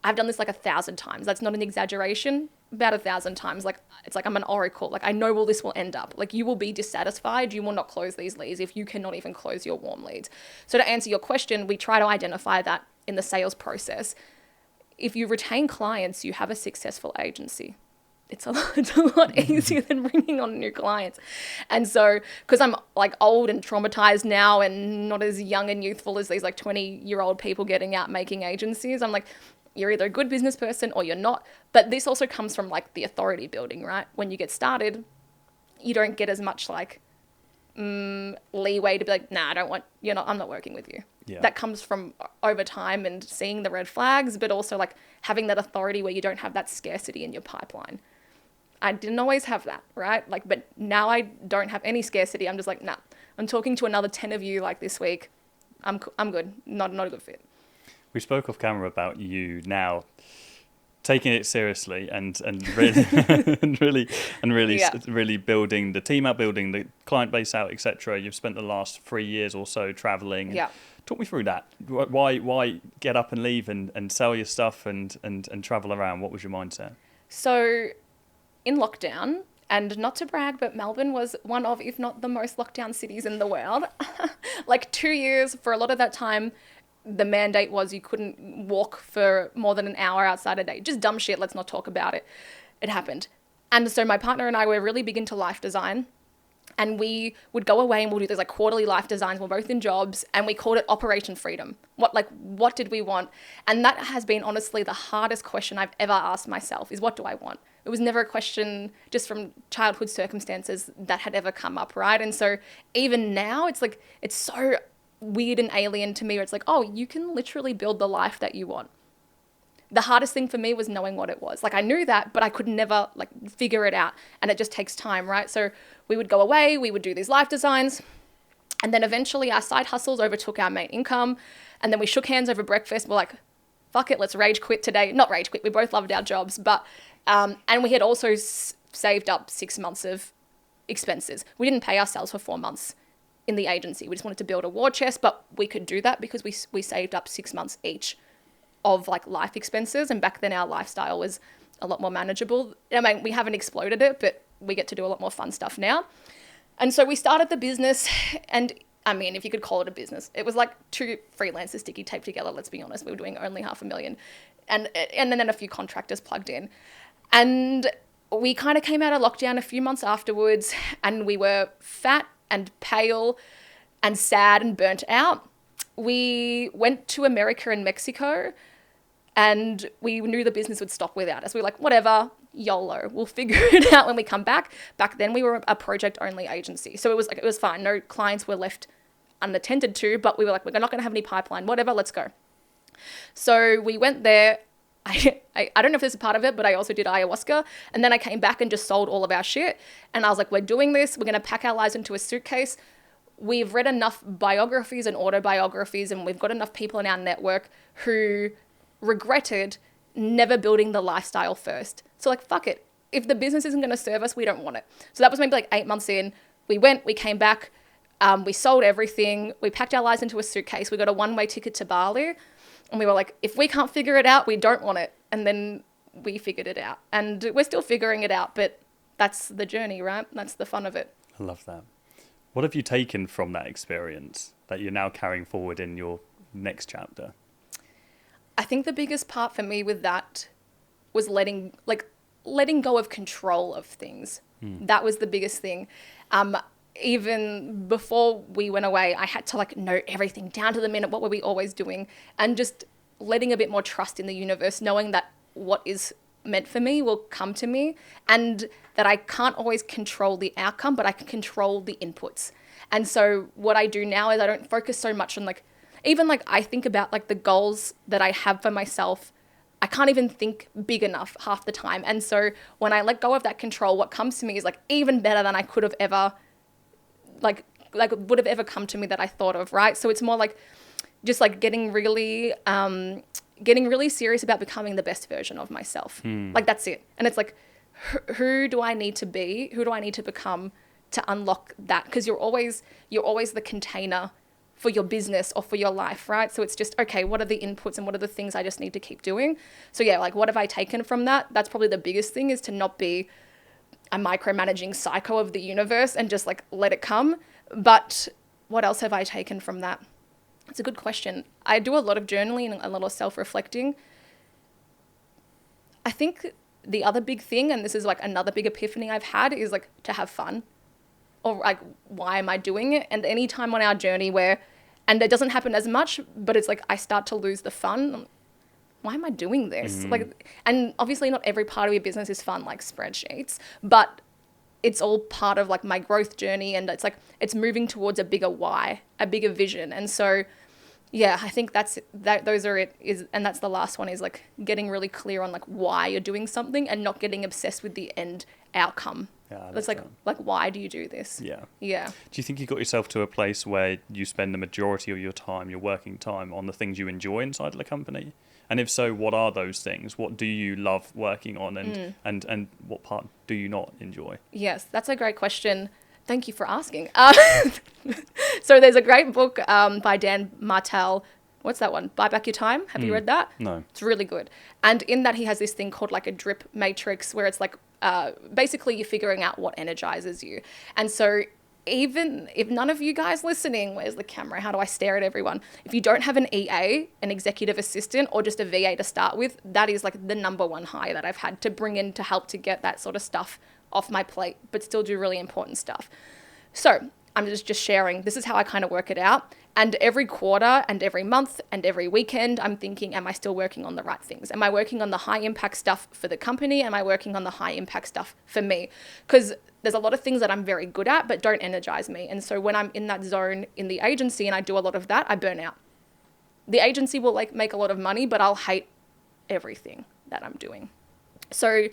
I've done this like 1,000 times. That's not an exaggeration. About 1,000 times. Like, it's like I'm an oracle. Like, I know where this will end up. Like, you will be dissatisfied. You will not close these leads if you cannot even close your warm leads. So to answer your question, we try to identify that in the sales process. If you retain clients, you have a successful agency. It's a lot easier than bringing on new clients. And so, because I'm like old and traumatized now and not as young and youthful as these like 20-year-old people getting out making agencies, I'm like, you're either a good business person or you're not. But this also comes from like the authority building, right? When you get started, you don't get as much like leeway to be like, nah, I'm not working with you. Yeah. That comes from over time and seeing the red flags, but also like having that authority where you don't have that scarcity in your pipeline. I didn't always have that, right? Like, but now I don't have any scarcity. I'm just like, nah, I'm talking to another 10 of you like this week. I'm good. Not a good fit. We spoke off camera about you now taking it seriously and really really building the team out, building the client base out, etc. You've spent the last 3 years or so traveling. Yeah. Talk me through that. Why get up and leave and sell your stuff and travel around? What was your mindset? So in lockdown, and not to brag, but Melbourne was one of, if not the most locked down cities in the world. Like 2 years, for a lot of that time, the mandate was you couldn't walk for more than an hour outside a day. Just dumb shit. Let's not talk about it. It happened. And so my partner and I were really big into life design. And we would go away and we'll do these like quarterly life designs. We're both in jobs and we called it Operation Freedom. What did we want? And that has been honestly the hardest question I've ever asked myself is, what do I want? It was never a question just from childhood circumstances that had ever come up, right? And so even now it's like, it's so weird and alien to me where it's like, oh, you can literally build the life that you want. The hardest thing for me was knowing what it was. Like, I knew that, but I could never like figure it out. And it just takes time, right? So we would go away, we would do these life designs. And then eventually our side hustles overtook our main income. And then we shook hands over breakfast. We're like, fuck it, let's rage quit today. Not rage quit. We both loved our jobs. But, and we had also saved up 6 months of expenses. We didn't pay ourselves for 4 months in the agency. We just wanted to build a war chest, but we could do that because we saved up 6 months each of like life expenses. And back then our lifestyle was a lot more manageable. I mean, we haven't exploded it, but we get to do a lot more fun stuff now. And so we started the business, and I mean, if you could call it a business, it was like 2 freelancers sticky taped together. Let's be honest. We were doing only $500,000 and then a few contractors plugged in. And we kind of came out of lockdown a few months afterwards, and we were fat and pale and sad and burnt out. We went to America and Mexico, and we knew the business would stop without us. We were like, whatever, YOLO, we'll figure it out when we come back. Back then we were a project-only agency. So it was fine. No clients were left unattended to, but we were like, we're not going to have any pipeline, whatever, let's go. So we went there. I don't know if this is part of it, but I also did ayahuasca. And then I came back and just sold all of our shit. And I was like, we're doing this. We're going to pack our lives into a suitcase. We've read enough biographies and autobiographies, and we've got enough people in our network who regretted never building the lifestyle first. So like, fuck it. If the business isn't going to serve us, we don't want it. So that was maybe like 8 months in. We came back, we sold everything. We packed our lives into a suitcase. We got a one-way ticket to Bali. And we were like, if we can't figure it out, we don't want it. And then we figured it out. And we're still figuring it out, but that's the journey, right? That's the fun of it. I love that. What have you taken from that experience that you're now carrying forward in your next chapter? I think the biggest part for me with that was letting go of control of things. That was the biggest thing. Even before we went away, I had to like know everything down to the minute. What were we always doing? And just letting a bit more trust in the universe, knowing that what is meant for me will come to me, and that I can't always control the outcome, but I can control the inputs. And so what I do now is I don't focus so much on like, even like I think about like the goals that I have for myself. I can't even think big enough half the time. And so when I let go of that control, what comes to me is like even better than I could have ever like would have ever come to me that I thought of, right? So it's more like just like getting really getting really serious about becoming the best version of myself. Like, that's it. And it's like, who do I need to be? Who do I need to become to unlock that? Because you're always the container for your business or for your life, right? So it's just, okay, what are the inputs and what are the things I just need to keep doing? So yeah, like, what have I taken from that? That's probably the biggest thing, is to not be a micromanaging psycho of the universe and just like let it come. But what else have I taken from that? It's a good question. I do a lot of journaling and a lot of self-reflecting. I think the other big thing, and this is like another big epiphany I've had, is like to have fun. Or like, why am I doing it? And any time on our journey where, and it doesn't happen as much, but it's like I start to lose the fun. Why am I doing this? Like, and obviously not every part of your business is fun, like spreadsheets, but it's all part of like my growth journey. And it's like, it's moving towards a bigger why, a bigger vision. And so, yeah, I think those are it, and that's the last one, is like getting really clear on like why you're doing something and not getting obsessed with the end outcome. Yeah, it's like why do you do this? Yeah. Yeah. Do you think you got yourself to a place where you spend the majority of your time, your working time, on the things you enjoy inside of the company? And if so, what are those things? What do you love working on, and what part do you not enjoy? Yes, that's a great question. Thank you for asking. So there's a great book by Dan Martell. What's that one? Buy Back Your Time. Have you read that? No. It's really good. And in that, he has this thing called like a drip matrix, where it's like basically you're figuring out what energizes you. And so even if none of you guys listening, where's the camera? How do I stare at everyone? If you don't have an EA, an executive assistant, or just a VA to start with, that is like the number one hire that I've had to bring in to help to get that sort of stuff off my plate, but still do really important stuff. So I'm just sharing, this is how I kind of work it out. And every quarter and every month and every weekend, I'm thinking, am I still working on the right things? Am I working on the high impact stuff for the company? Am I working on the high impact stuff for me? Because there's a lot of things that I'm very good at, but don't energize me. And so when I'm in that zone in the agency and I do a lot of that, I burn out. The agency will like make a lot of money, but I'll hate everything that I'm doing. So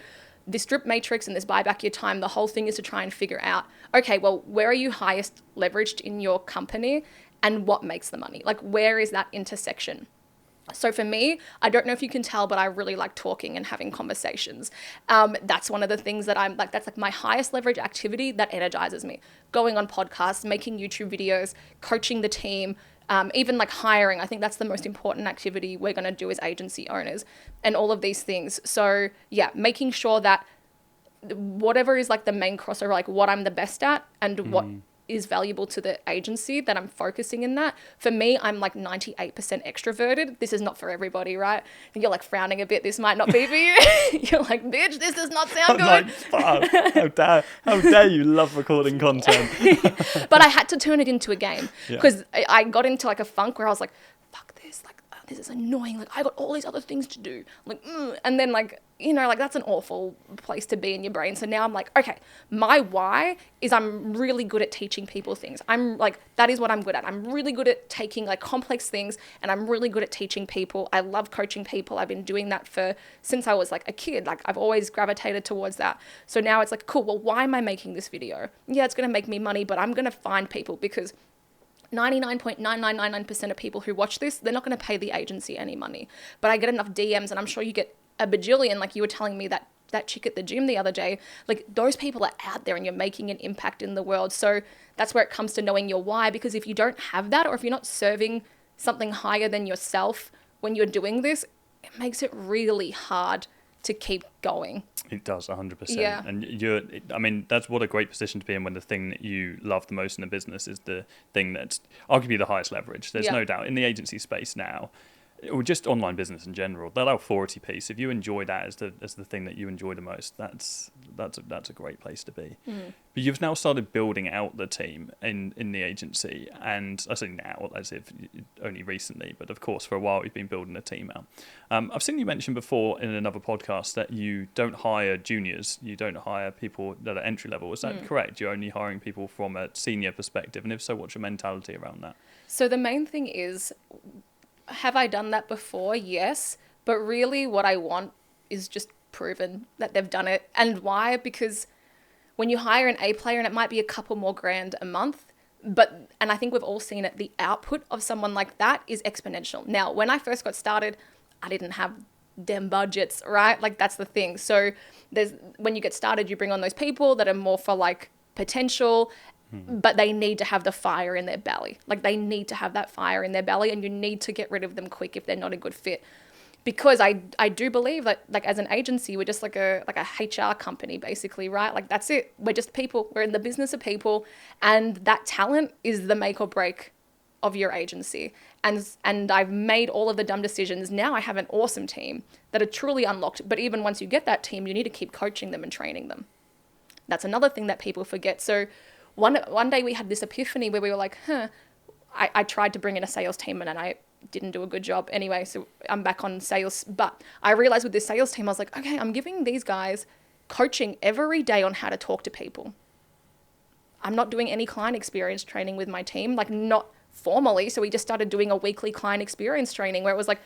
this drip matrix and this buy back your time, the whole thing is to try and figure out, okay, well, where are you highest leveraged in your company and what makes the money? Like, where is that intersection? So for me, I don't know if you can tell, but I really like talking and having conversations. That's one of the things that I'm like, that's like my highest leverage activity that energizes me. Going on podcasts, making YouTube videos, coaching the team, even like hiring. I think that's the most important activity we're going to do as agency owners and all of these things. So yeah, making sure that whatever is like the main crossover, like what I'm the best at and what is valuable to the agency, that I'm focusing in that. For me, I'm like 98% extroverted. This is not for everybody, right? You're like frowning a bit. This might not be for you. You're like, bitch, this does not sound good. Like, how dare you love recording content. But I had to turn it into a game because I got into like a funk where I was like, fuck this, like, oh, this is annoying. Like, I got all these other things to do. Like, and then like, you know, like that's an awful place to be in your brain. So now I'm like, okay, my why is I'm really good at teaching people things. I'm like, that is what I'm good at. I'm really good at taking like complex things and I'm really good at teaching people. I love coaching people. I've been doing that since I was like a kid. Like I've always gravitated towards that. So now it's like, cool, well, why am I making this video? Yeah, it's going to make me money, but I'm going to find people because 99.9999% of people who watch this, they're not going to pay the agency any money. But I get enough DMs and I'm sure you get a bajillion, like you were telling me that chick at the gym the other day, like those people are out there and you're making an impact in the world. So that's where it comes to knowing your why, because if you don't have that, or if you're not serving something higher than yourself when you're doing this, it makes it really hard to keep going. It does, 100%. Yeah. And I mean, that's what a great position to be in, when the thing that you love the most in the business is the thing that's arguably the highest leverage. There's no doubt in the agency space now, or just online business in general, that authority piece, if you enjoy that as the thing that you enjoy the most, that's a great place to be. But you've now started building out the team in the agency, and I say now as if only recently, but of course for a while you've been building a team out. I've seen you mention before in another podcast that you don't hire juniors, you don't hire people that are entry level. Is that correct? You're only hiring people from a senior perspective, and if so, what's your mentality around that? So the main thing is, have I done that before? Yes. But really what I want is just proven that they've done it. And why? Because when you hire an A player, and it might be a couple more grand a month, and I think we've all seen it, the output of someone like that is exponential. Now, when I first got started, I didn't have them budgets, right? Like that's the thing. So when you get started, you bring on those people that are more for like potential, but they need to have the fire in their belly. Like they need to have that fire in their belly, and you need to get rid of them quick if they're not a good fit. Because I do believe that like as an agency, we're just like a HR company basically, right? Like that's it. We're just people. We're in the business of people, and that talent is the make or break of your agency. And I've made all of the dumb decisions. Now I have an awesome team that are truly unlocked. But even once you get that team, you need to keep coaching them and training them. That's another thing that people forget. So one day we had this epiphany where we were like, I tried to bring in a sales team and I didn't do a good job anyway. So I'm back on sales. But I realized with this sales team, I was like, okay, I'm giving these guys coaching every day on how to talk to people. I'm not doing any client experience training with my team, like not formally. So we just started doing a weekly client experience training where it was like,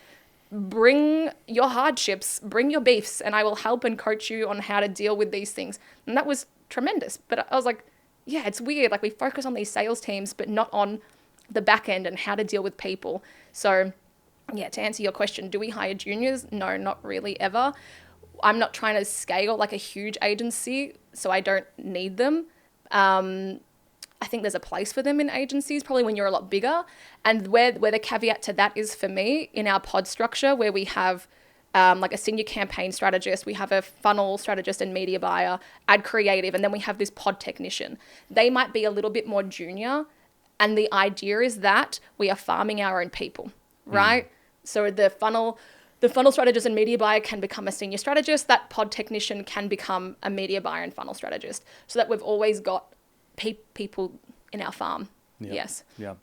bring your hardships, bring your beefs, and I will help and coach you on how to deal with these things. And that was tremendous. But I was like, yeah, it's weird. Like we focus on these sales teams, but not on the back end and how to deal with people. So yeah, to answer your question, do we hire juniors? No, not really ever. I'm not trying to scale like a huge agency, so I don't need them. I think there's a place for them in agencies, probably when you're a lot bigger. And where the caveat to that is for me, in our pod structure, where we have like a senior campaign strategist, we have a funnel strategist and media buyer, ad creative, and then we have this pod technician. They might be a little bit more junior, and the idea is that we are farming our own people, right? So the funnel strategist and media buyer can become a senior strategist. That pod technician can become a media buyer and funnel strategist, so that we've always got people in our farm. Yeah. Yes. Yeah.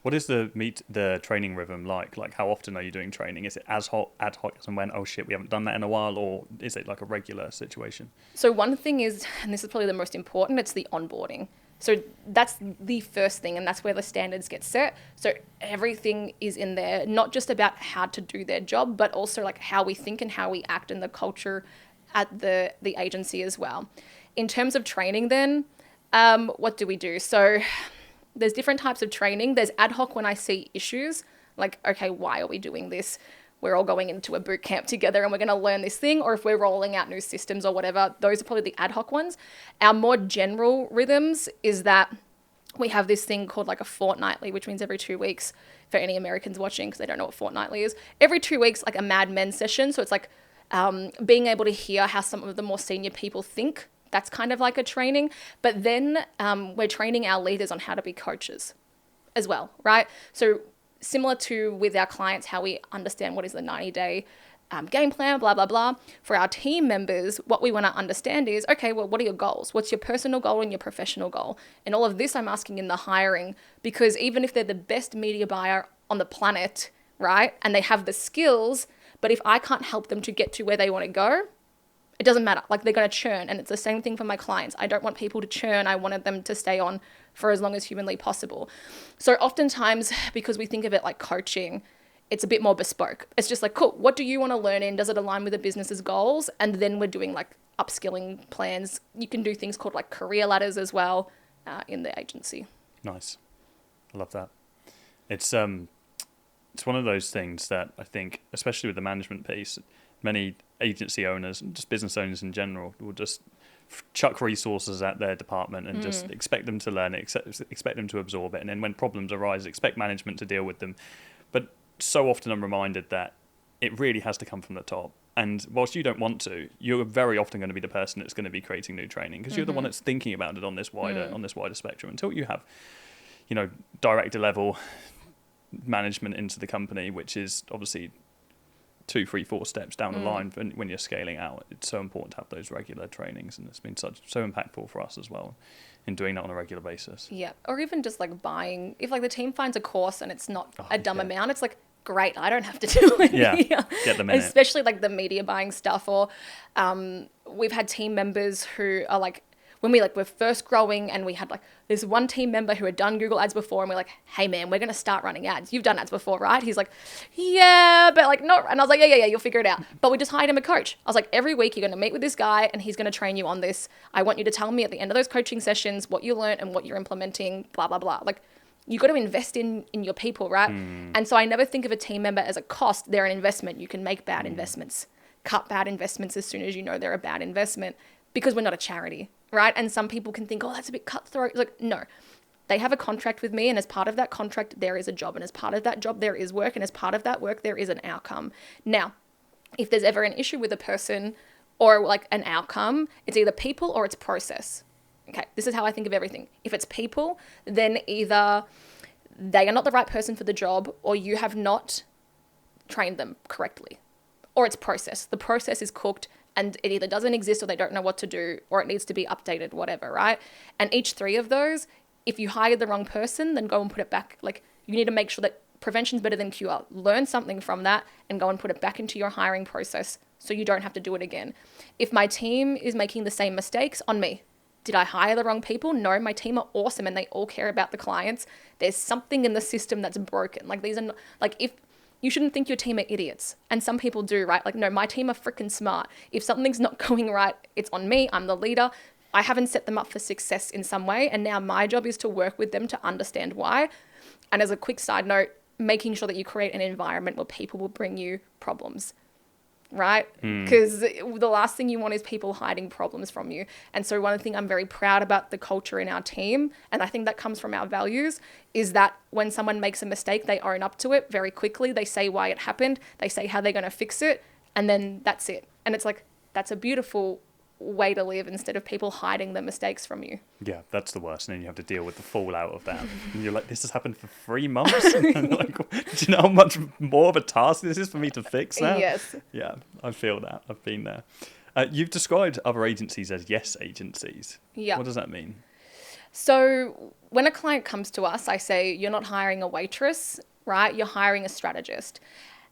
What is the training rhythm like? Like how often are you doing training? Is it ad hoc as and when, oh shit, we haven't done that in a while, or is it like a regular situation? So one thing is, and this is probably the most important, it's the onboarding. So that's the first thing, and that's where the standards get set. So everything is in there, not just about how to do their job, but also like how we think and how we act in the culture at the agency as well. In terms of training then, what do we do? So there's different types of training. There's ad hoc when I see issues, like, okay, why are we doing this? We're all going into a boot camp together and we're going to learn this thing, or if we're rolling out new systems or whatever, those are probably the ad hoc ones. Our more general rhythms is that we have this thing called like a fortnightly, which means every 2 weeks, for any Americans watching, because they don't know what fortnightly is. Every 2 weeks, like a Mad Men session. So it's like being able to hear how some of the more senior people think. That's kind of like a training. But then we're training our leaders on how to be coaches as well, right? So similar to with our clients, how we understand what is the 90-day game plan, blah, blah, blah. For our team members, what we want to understand is, okay, well, what are your goals? What's your personal goal and your professional goal? And all of this I'm asking in the hiring, because even if they're the best media buyer on the planet, right, and they have the skills, but if I can't help them to get to where they want to go, it doesn't matter. Like they're going to churn. And it's the same thing for my clients. I don't want people to churn. I wanted them to stay on for as long as humanly possible. So oftentimes, because we think of it like coaching, it's a bit more bespoke. It's just like, cool, what do you want to learn in? Does it align with the business's goals? And then we're doing like upskilling plans. You can do things called like career ladders as well in the agency. Nice. I love that. It's one of those things that I think, especially with the management piece, many agency owners and just business owners in general will just chuck resources at their department and just expect them to learn it, expect them to absorb it. And then when problems arise, expect management to deal with them. But so often I'm reminded that it really has to come from the top. And whilst you don't want to, you're very often going to be the person that's going to be creating new training, because you're the one that's thinking about it on this wider spectrum. Until you have, director level management into the company, which is obviously 2, 3, 4 steps down the line when you're scaling out. It's so important to have those regular trainings, and it's been so impactful for us as well in doing that on a regular basis. Yeah, or even just like buying, if like the team finds a course and it's not a dumb amount, it's like, great, I don't have to do it. Yeah, get them in especially like the media buying stuff, or we've had team members who are like, when we're first growing, and we had like this one team member who had done Google ads before, and we're like, hey man, we're going to start running ads. You've done ads before, right? He's like, yeah, but like not. And I was like, yeah, you'll figure it out. But we just hired him a coach. I was like, every week you're going to meet with this guy and he's going to train you on this. I want you to tell me at the end of those coaching sessions what you learned and what you're implementing, blah, blah, blah. Like You got to invest in your people, right? And so I never think of a team member as a cost. They're an investment. You can make bad investments, cut bad investments as soon as you know they're a bad investment, because we're not a charity, right? And some people can think, oh, that's a bit cutthroat. Like, no, they have a contract with me, and as part of that contract, there is a job, and as part of that job, there is work, and as part of that work, there is an outcome. Now, if there's ever an issue with a person or like an outcome, it's either people or it's process. Okay, this is how I think of everything. If it's people, then either they are not the right person for the job, or you have not trained them correctly, or it's process. The process is cooked and it either doesn't exist, or they don't know what to do, or it needs to be updated, whatever, right? And each three of those, if you hired the wrong person, then go and put it back. Like, you need to make sure that prevention's better than cure. Learn something from that and go and put it back into your hiring process so you don't have to do it again. If my team is making the same mistakes, on me. Did I hire the wrong people? No, my team are awesome and they all care about the clients. There's something in the system that's broken. Like, these are not, like, if you shouldn't think your team are idiots, and some people do, right? Like, no, my team are freaking smart. If something's not going right, it's on me. I'm the leader. I haven't set them up for success in some way, and now my job is to work with them to understand why. And as a quick side note, making sure that you create an environment where people will bring you problems, right? Because the last thing you want is people hiding problems from you. And so one thing I'm very proud about the culture in our team, and I think that comes from our values, is that when someone makes a mistake, they own up to it very quickly. They say why it happened. They say how they're going to fix it. And then that's it. And it's like, that's a beautiful way to live, instead of people hiding the mistakes from you. Yeah, that's the worst. And then you have to deal with the fallout of that. And you're like, this has happened for 3 months? And like, do you know how much more of a task this is for me to fix now? Yes. Yeah, I feel that. I've been there. You've described other agencies as yes agencies. Yeah. What does that mean? So when a client comes to us, I say, you're not hiring a waitress, right? You're hiring a strategist.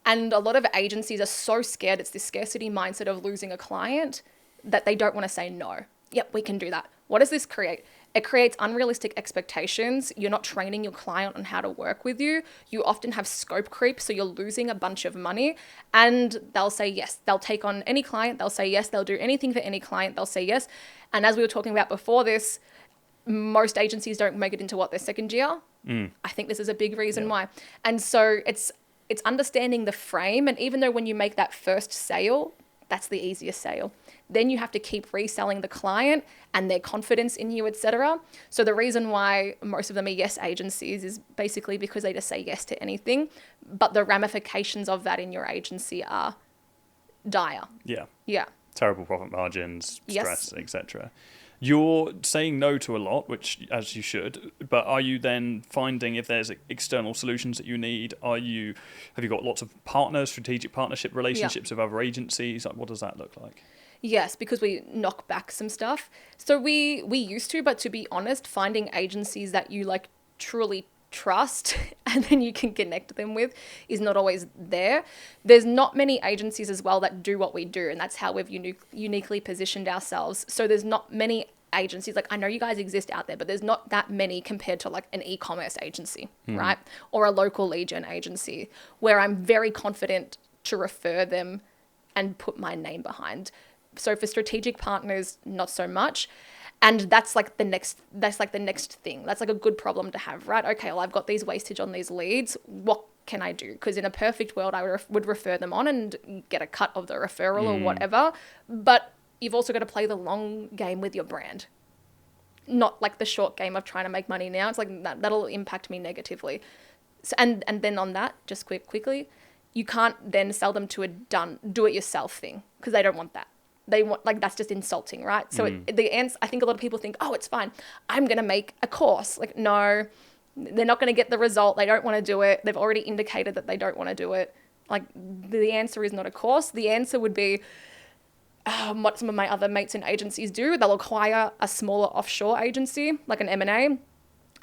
And a lot of agencies are so scared. It's this scarcity mindset of losing a client that they don't want to say no. Yep, we can do that. What does this create? It creates unrealistic expectations. You're not training your client on how to work with you. You often have scope creep, so you're losing a bunch of money, and they'll say yes. They'll take on any client. They'll say yes. They'll do anything for any client. They'll say yes. And as we were talking about before this, most agencies don't make it into their second year. I think this is a big reason why. And so it's understanding the frame. And even though when you make that first sale, that's the easiest sale, then you have to keep reselling the client and their confidence in you, etc. So the reason why most of them are yes agencies is basically because they just say yes to anything, but the ramifications of that in your agency are dire. Yeah. Terrible profit margins, stress, etc. You're saying no to a lot, which as you should, but are you then finding if there's external solutions that you need? Have you got lots of partners, strategic partnership relationships with other agencies? Like, what does that look like? Yes, because we knock back some stuff. So we used to, but to be honest, finding agencies that you like truly trust and then you can connect them with is not always there. There's not many agencies as well that do what we do, and that's how we've uniquely positioned ourselves. So there's not many agencies, like I know you guys exist out there, but there's not that many compared to like an e-commerce agency, right? Or a local lead gen agency where I'm very confident to refer them and put my name behind. So for strategic partners, not so much. And that's like the next thing. That's like a good problem to have, right? Okay, well, I've got these wastage on these leads. What can I do? Because in a perfect world, I would refer them on and get a cut of the referral or whatever. But you've also got to play the long game with your brand. Not like the short game of trying to make money now. It's like that'll impact me negatively. So, and then on that, just quickly, you can't then sell them to a do-it-yourself thing because they don't want that. They want, like, that's just insulting, right? So I think a lot of people think, oh, it's fine. I'm going to make a course. Like, no, they're not going to get the result. They don't want to do it. They've already indicated that they don't want to do it. Like, the answer is not a course. The answer would be what some of my other mates in agencies do. They'll acquire a smaller offshore agency, like an M&A.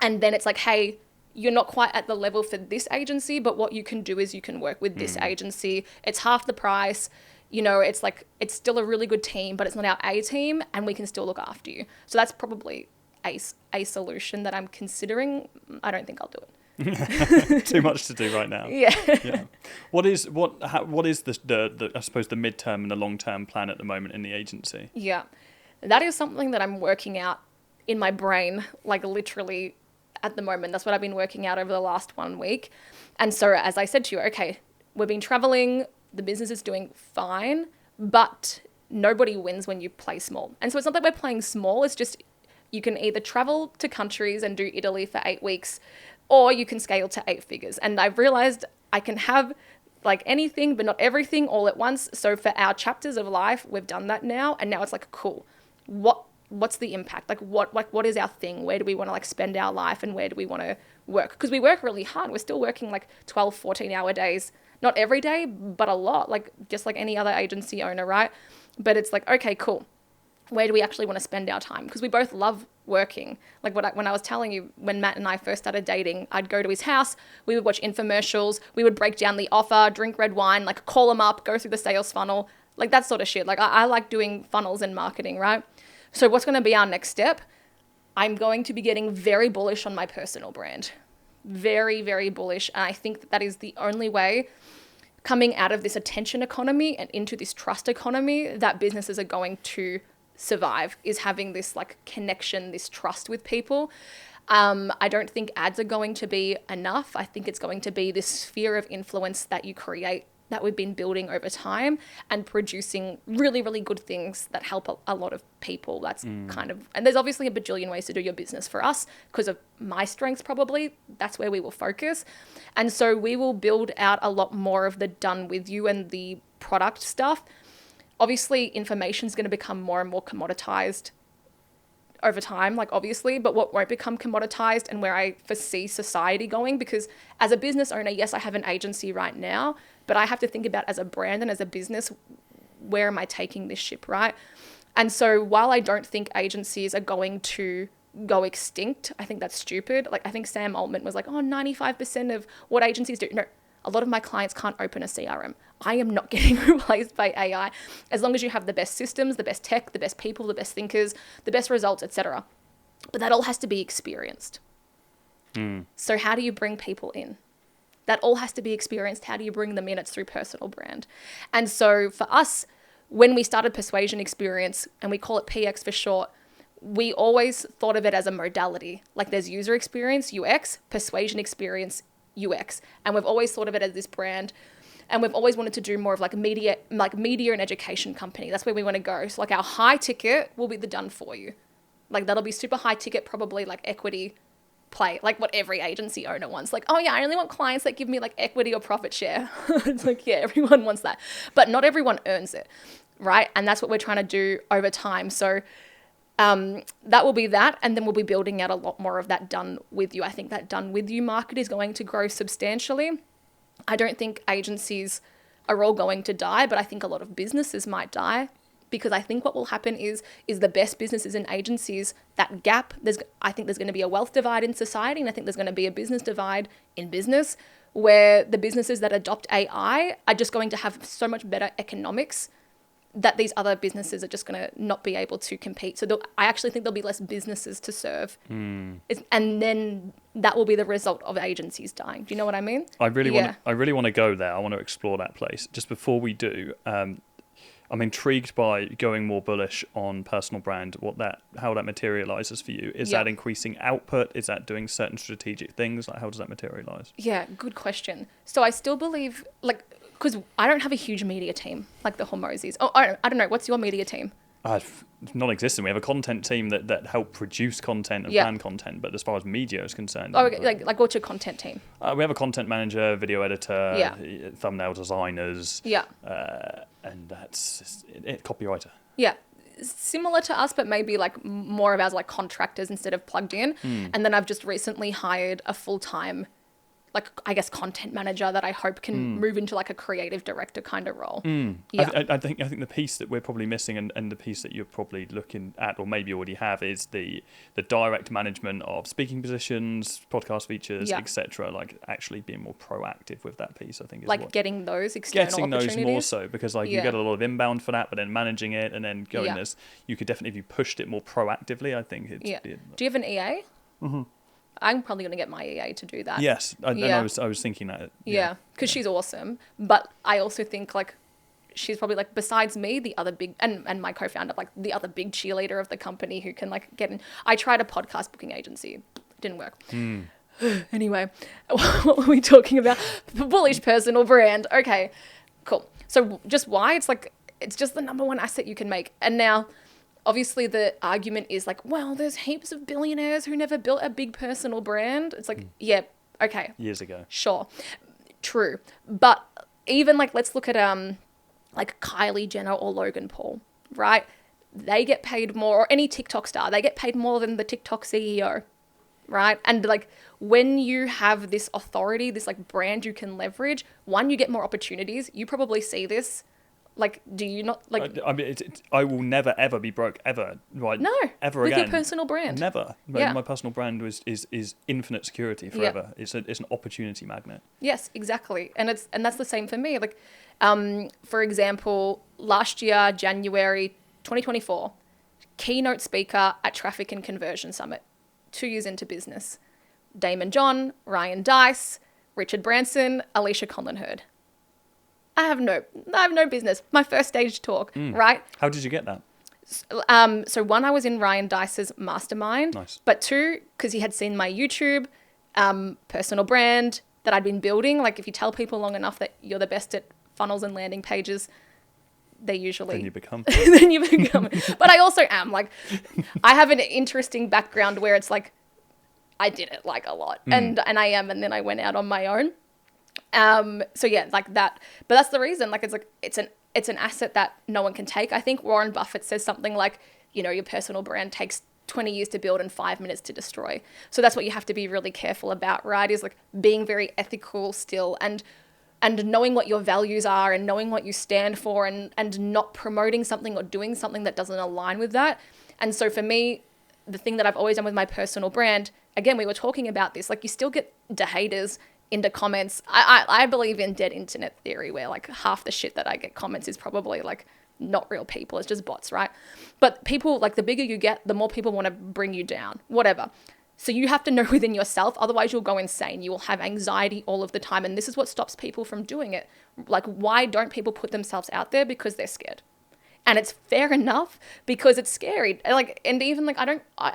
And then it's like, hey, you're not quite at the level for this agency, but what you can do is you can work with this agency. It's half the price. You know, it's like, it's still a really good team, but it's not our A team and we can still look after you. So that's probably a solution that I'm considering. I don't think I'll do it. Too much to do right now. Yeah. What is the I suppose the midterm and the long-term plan at the moment in the agency? Yeah. That is something that I'm working out in my brain, like literally at the moment. That's what I've been working out over the last 1 week. And so as I said to you, okay, we've been traveling, the business is doing fine, but nobody wins when you play small. And so it's not that we're playing small, it's just you can either travel to countries and do Italy for 8 weeks, or you can scale to 8 figures. And I've realized I can have like anything, but not everything all at once. So for our chapters of life, we've done that now. And now it's like, cool, what's the impact? Like what is our thing? Where do we want to like spend our life, and where do we want to work? Because we work really hard. We're still working like 12, 14-hour days, not every day, but a lot, like just like any other agency owner, right? But it's like, okay, cool. Where do we actually want to spend our time? Because we both love working. Like when I was telling you, when Matt and I first started dating, I'd go to his house, we would watch infomercials, we would break down the offer, drink red wine, like call him up, go through the sales funnel, like that sort of shit. Like I like doing funnels and marketing, right? So what's going to be our next step? I'm going to be getting very bullish on my personal brand. Very, very bullish. And I think that is the only way, coming out of this attention economy and into this trust economy, that businesses are going to survive, is having this like connection, this trust with people. I don't think ads are going to be enough. I think it's going to be this sphere of influence that you create, that we've been building over time and producing really, really good things that help a lot of people. That's kind of, and there's obviously a bajillion ways to do your business. For us, because of my strengths, probably that's where we will focus. And so we will build out a lot more of the done with you and the product stuff. Obviously, information is going to become more and more commoditized over time, like obviously, but what won't become commoditized, and where I foresee society going, because as a business owner, yes, I have an agency right now, but I have to think about as a brand and as a business, where am I taking this ship, right? And so while I don't think agencies are going to go extinct, I think that's stupid. Like I think Sam Altman was like, oh, 95% of what agencies do. No, a lot of my clients can't open a CRM. I am not getting replaced by AI, as long as you have the best systems, the best tech, the best people, the best thinkers, the best results, etc. But that all has to be experienced. So how do you bring people in? That all has to be experienced. How do you bring them in? It's through personal brand. And so for us, when we started Persuasion Experience, and we call it PX for short, we always thought of it as a modality. Like there's user experience, UX, persuasion experience, UX. And we've always thought of it as this brand. And we've always wanted to do more of like media and education company. That's where we want to go. So like our high ticket will be the done for you. Like that'll be super high ticket, probably like equity play, like what every agency owner wants. Like, oh yeah, I only want clients that give me like equity or profit share. It's like, yeah, everyone wants that. But not everyone earns it, right? And that's what we're trying to do over time. So that will be that. And then we'll be building out a lot more of that done with you. I think that done with you market is going to grow substantially. I don't think agencies are all going to die, but I think a lot of businesses might die, because I think what will happen is the best businesses and agencies, that gap, I think there's going to be a wealth divide in society, and I think there's going to be a business divide in business, where the businesses that adopt AI are just going to have so much better economics that these other businesses are just going to not be able to compete. So I actually think there'll be less businesses to serve. And then that will be the result of agencies dying. Do you know what I mean? I really want to go there. I want to explore that place. Just before we do, I'm intrigued by going more bullish on personal brand, how that materializes for you. Is that increasing output? Is that doing certain strategic things? Like how does that materialize? Yeah, good question. So I still believe, like, because I don't have a huge media team like the Hormozis. Oh, I don't know. What's your media team? Non-existent. We have a content team that help produce content and plan content, but as far as media is concerned, like what's your content team? We have a content manager, video editor, thumbnail designers, and that's it. Copywriter. Yeah, similar to us, but maybe like more of ours like contractors instead of plugged in. And then I've just recently hired a full-time, like, I guess, content manager that I hope can move into like a creative director kind of role. Yeah. I think the piece that we're probably missing, and the piece that you're probably looking at, or maybe already have, is the direct management of speaking positions, podcast features, etc. Like actually being more proactive with that piece, I think, is like getting those external opportunities. Those more so, because like you get a lot of inbound for that, but then managing it and then going this, you could definitely, if you pushed it more proactively, I think it's Do you have an EA? I'm probably going to get my EA to do that. Yes, I was thinking that. Yeah, because she's awesome. But I also think like she's probably like, besides me, the other big, and my co-founder, like the other big cheerleader of the company who can like get in. I tried a podcast booking agency. Didn't work. Anyway, what were we talking about? Bullish personal brand. Okay, cool. So just why? It's just the number one asset you can make. And now, obviously, the argument is like, well, there's heaps of billionaires who never built a big personal brand. It's like, yeah, okay. Years ago. Sure. True. But even like, let's look at like Kylie Jenner or Logan Paul, right? They get paid more, or any TikTok star, they get paid more than the TikTok CEO, right? And like when you have this authority, this like brand you can leverage, one, you get more opportunities. You probably see this. Like, do you not like? I mean, I will never ever be broke ever. Right? No, ever with again. your personal brand. Never. Yeah. My personal brand is infinite security forever. Yeah. It's an opportunity magnet. Yes, exactly, and that's the same for me. Like, for example, last year, January 2024, keynote speaker at Traffic and Conversion Summit. 2 years into business, Damon John, Ryan Dice, Richard Branson, Alisha Conlin-hurd. I have no business. My first stage talk, right? How did you get that? So one, I was in Ryan Dice's mastermind. Nice. But two, because he had seen my YouTube personal brand that I'd been building. Like if you tell people long enough that you're the best at funnels and landing pages, they usually... Then you become. Then you become. But I also am. Like, I have an interesting background where it's like, I did it like a lot. And I am. And then I went out on my own. So yeah, like that, but that's the reason, like, it's an asset that no one can take. I think Warren Buffett says something like, you know, your personal brand takes 20 years to build and 5 minutes to destroy. So that's what you have to be really careful about, right? Is like being very ethical still and knowing what your values are and knowing what you stand for and not promoting something or doing something that doesn't align with that. And so for me, the thing that I've always done with my personal brand, again, we were talking about this, like you still get the haters into comments. I believe in dead internet theory where like half the shit that I get comments is probably like not real people. It's just bots, right? But people, like the bigger you get, the more people want to bring you down, whatever. So you have to know within yourself, otherwise you'll go insane. You will have anxiety all of the time. And this is what stops people from doing it. Like, why don't people put themselves out there? Because they're scared. And it's fair enough because it's scary. Like, and even like, I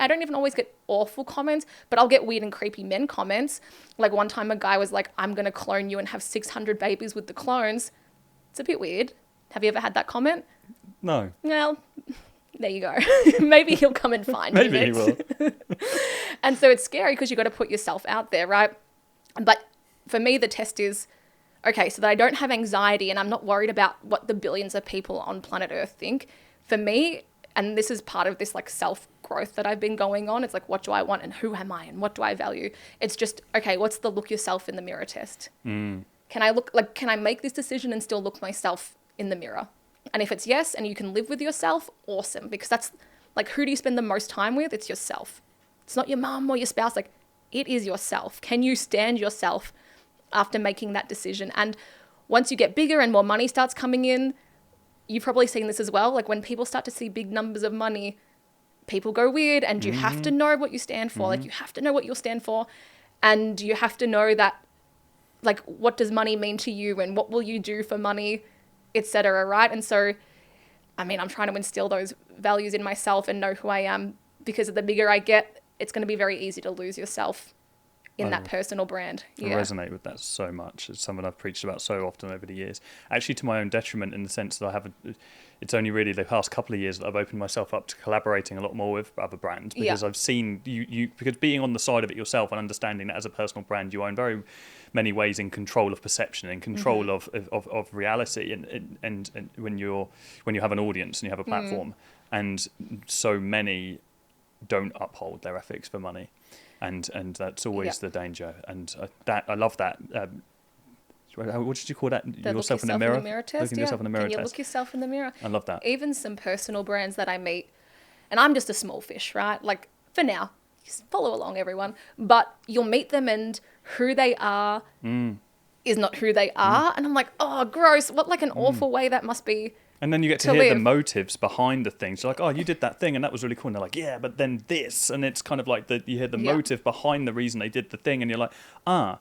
don't even always get awful comments, but I'll get weird and creepy men comments. Like one time a guy was like, I'm going to clone you and have 600 babies with the clones. It's a bit weird. Have you ever had that comment? No. Well, there you go. Maybe he'll come and find you. Maybe he will. And so it's scary because you got to put yourself out there, right? But for me, the test is, okay, so that I don't have anxiety and I'm not worried about what the billions of people on planet Earth think. For me, and this is part of this like self-growth that I've been going on, it's like, what do I want and who am I and what do I value? It's just, okay, what's the look yourself in the mirror test? Can I make this decision and still look myself in the mirror? And if it's yes, and you can live with yourself, awesome. Because that's like, who do you spend the most time with? It's yourself. It's not your mom or your spouse. Like, it is yourself. Can you stand yourself after making that decision? And once you get bigger and more money starts coming in, you've probably seen this as well. Like when people start to see big numbers of money, people go weird and you have to know what you stand for. Like you have to know what you'll stand for. And you have to know that, like, what does money mean to you and what will you do for money, etc. Right? And so, I mean, I'm trying to instill those values in myself and know who I am, because the bigger I get, it's going to be very easy to lose yourself in that personal brand. I resonate with that so much. It's something I've preached about so often over the years, actually to my own detriment, in the sense that it's only really the past couple of years that I've opened myself up to collaborating a lot more with other brands, because I've seen because being on the side of it yourself and understanding that as a personal brand, you are in very many ways in control of perception and control of reality, and when you have an audience and you have a platform, and so many don't uphold their ethics for money. And that's always the danger. And I love that. What did you call that? Yourself in the mirror test. Looking yourself in the mirror Can you test. look yourself in the mirror? I love that. Even some personal brands that I meet, and I'm just a small fish, right? Like for now, just follow along, everyone. But you'll meet them, and who they are is not who they are, and I'm like, oh, gross! What like an awful way that must be. And then you get to hear the motives behind the things. You're like, oh, you did that thing and that was really cool. And they're like, yeah, but then this. And it's kind of like you hear the motive behind the reason they did the thing. And you're like, I'm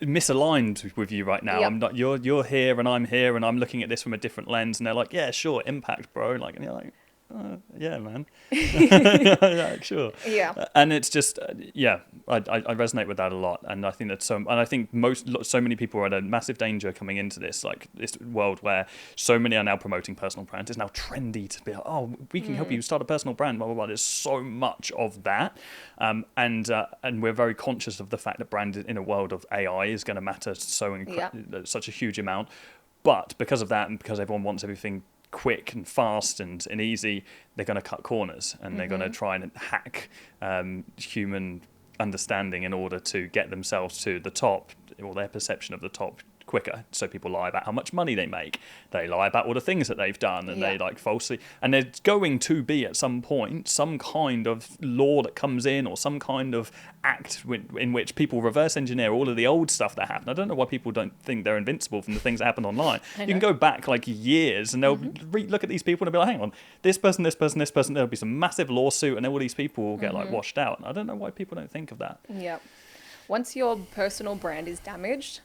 misaligned with you right now. I'm not, you're here and I'm here and I'm looking at this from a different lens. And they're like, yeah, sure, impact, bro. Like, and you're like, yeah, man. Yeah, sure. Yeah. And it's just, I resonate with that a lot. And I think that I think so many people are at a massive danger coming into this, like this world where so many are now promoting personal brand. It's now trendy to be like, oh, we can help you start a personal brand, blah, blah, blah. There's so much of that. And we're very conscious of the fact that brand in a world of AI is going to matter such a huge amount. But because of that, and because everyone wants everything quick and fast and easy, they're going to cut corners, and they're going to try and hack human understanding in order to get themselves to the top, or their perception of the top, quicker. So people lie about how much money they make, they lie about all the things that they've done, and they like falsely, and there's going to be at some point some kind of law that comes in, or some kind of act in which people reverse engineer all of the old stuff that happened. I don't know why people don't think they're invincible from the things that happened online. You can go back like years, and they'll look at these people and they'll be like, hang on, this person, there'll be some massive lawsuit, and then all these people will get like washed out. I don't know why people don't think of that. Yeah. Once your personal brand is damaged,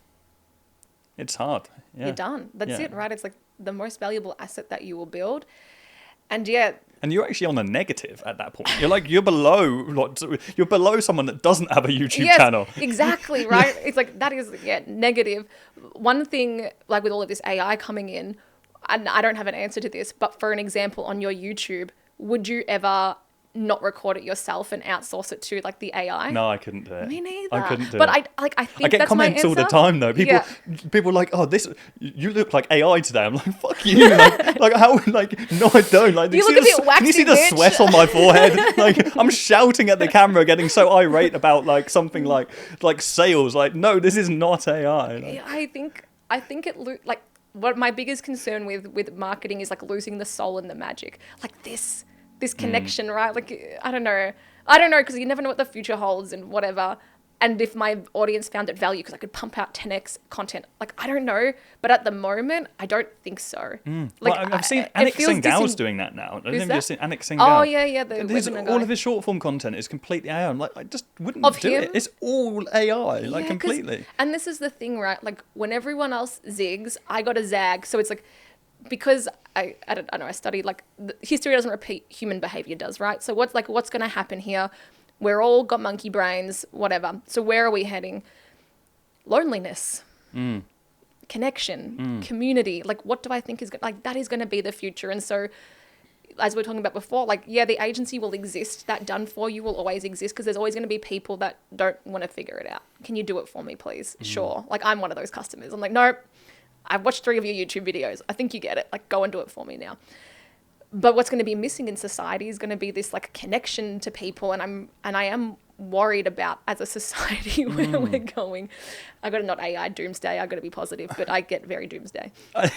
it's hard. Yeah. You're done. That's it, right? It's like the most valuable asset that you will build. And and you're actually on a negative at that point. You're below someone that doesn't have a YouTube channel. Exactly, right? It's like that is negative. One thing, like with all of this AI coming in, and I don't have an answer to this, but for an example on your YouTube, would you ever not record it yourself and outsource it to like the AI? No, I couldn't do it. Me neither. I couldn't do but it. I think I get that's comments my all the answer. time though. People are like, oh, you look like AI today. I'm like, fuck you. like how? Like no, I don't. Like You look a bit waxy, can you see the bitch? sweat on my forehead? Like I'm shouting at the camera, getting so irate about like something like sales. Like no, this is not AI. Like, I think it like what my biggest concern with marketing is like losing the soul and the magic. Like this connection, right? Like, I don't know, because you never know what the future holds and whatever. And if my audience found it value, because I could pump out 10x content, like, I don't know. But at the moment, I don't think so. Like, well, I've seen Anik Singh's doing that now. I think you've seen Anik Singhal. Oh, yeah, the webinar guy. All of his short form content is completely AI. I'm like, I just wouldn't Of do him? it. It's all AI, like completely. And this is the thing, right? Like, when everyone else zigs, I got to zag. So it's like, because I don't know, I studied like history doesn't repeat, human behavior does, right? So what's going to happen here? We're all got monkey brains, whatever. So where are we heading? Loneliness, connection, community. Like, what do I think is like that is going to be the future? And so, as we were talking about before, like, yeah, the agency will exist. That done for you will always exist because there's always going to be people that don't want to figure it out. Can you do it for me, please? Sure. Like, I'm one of those customers. I'm like, nope. I've watched 3 of your YouTube videos. I think you get it. Like, go and do it for me now. But what's going to be missing in society is going to be this like connection to people. And I am worried about as a society where we're going. I got to not AI doomsday. I got to be positive, but I get very doomsday.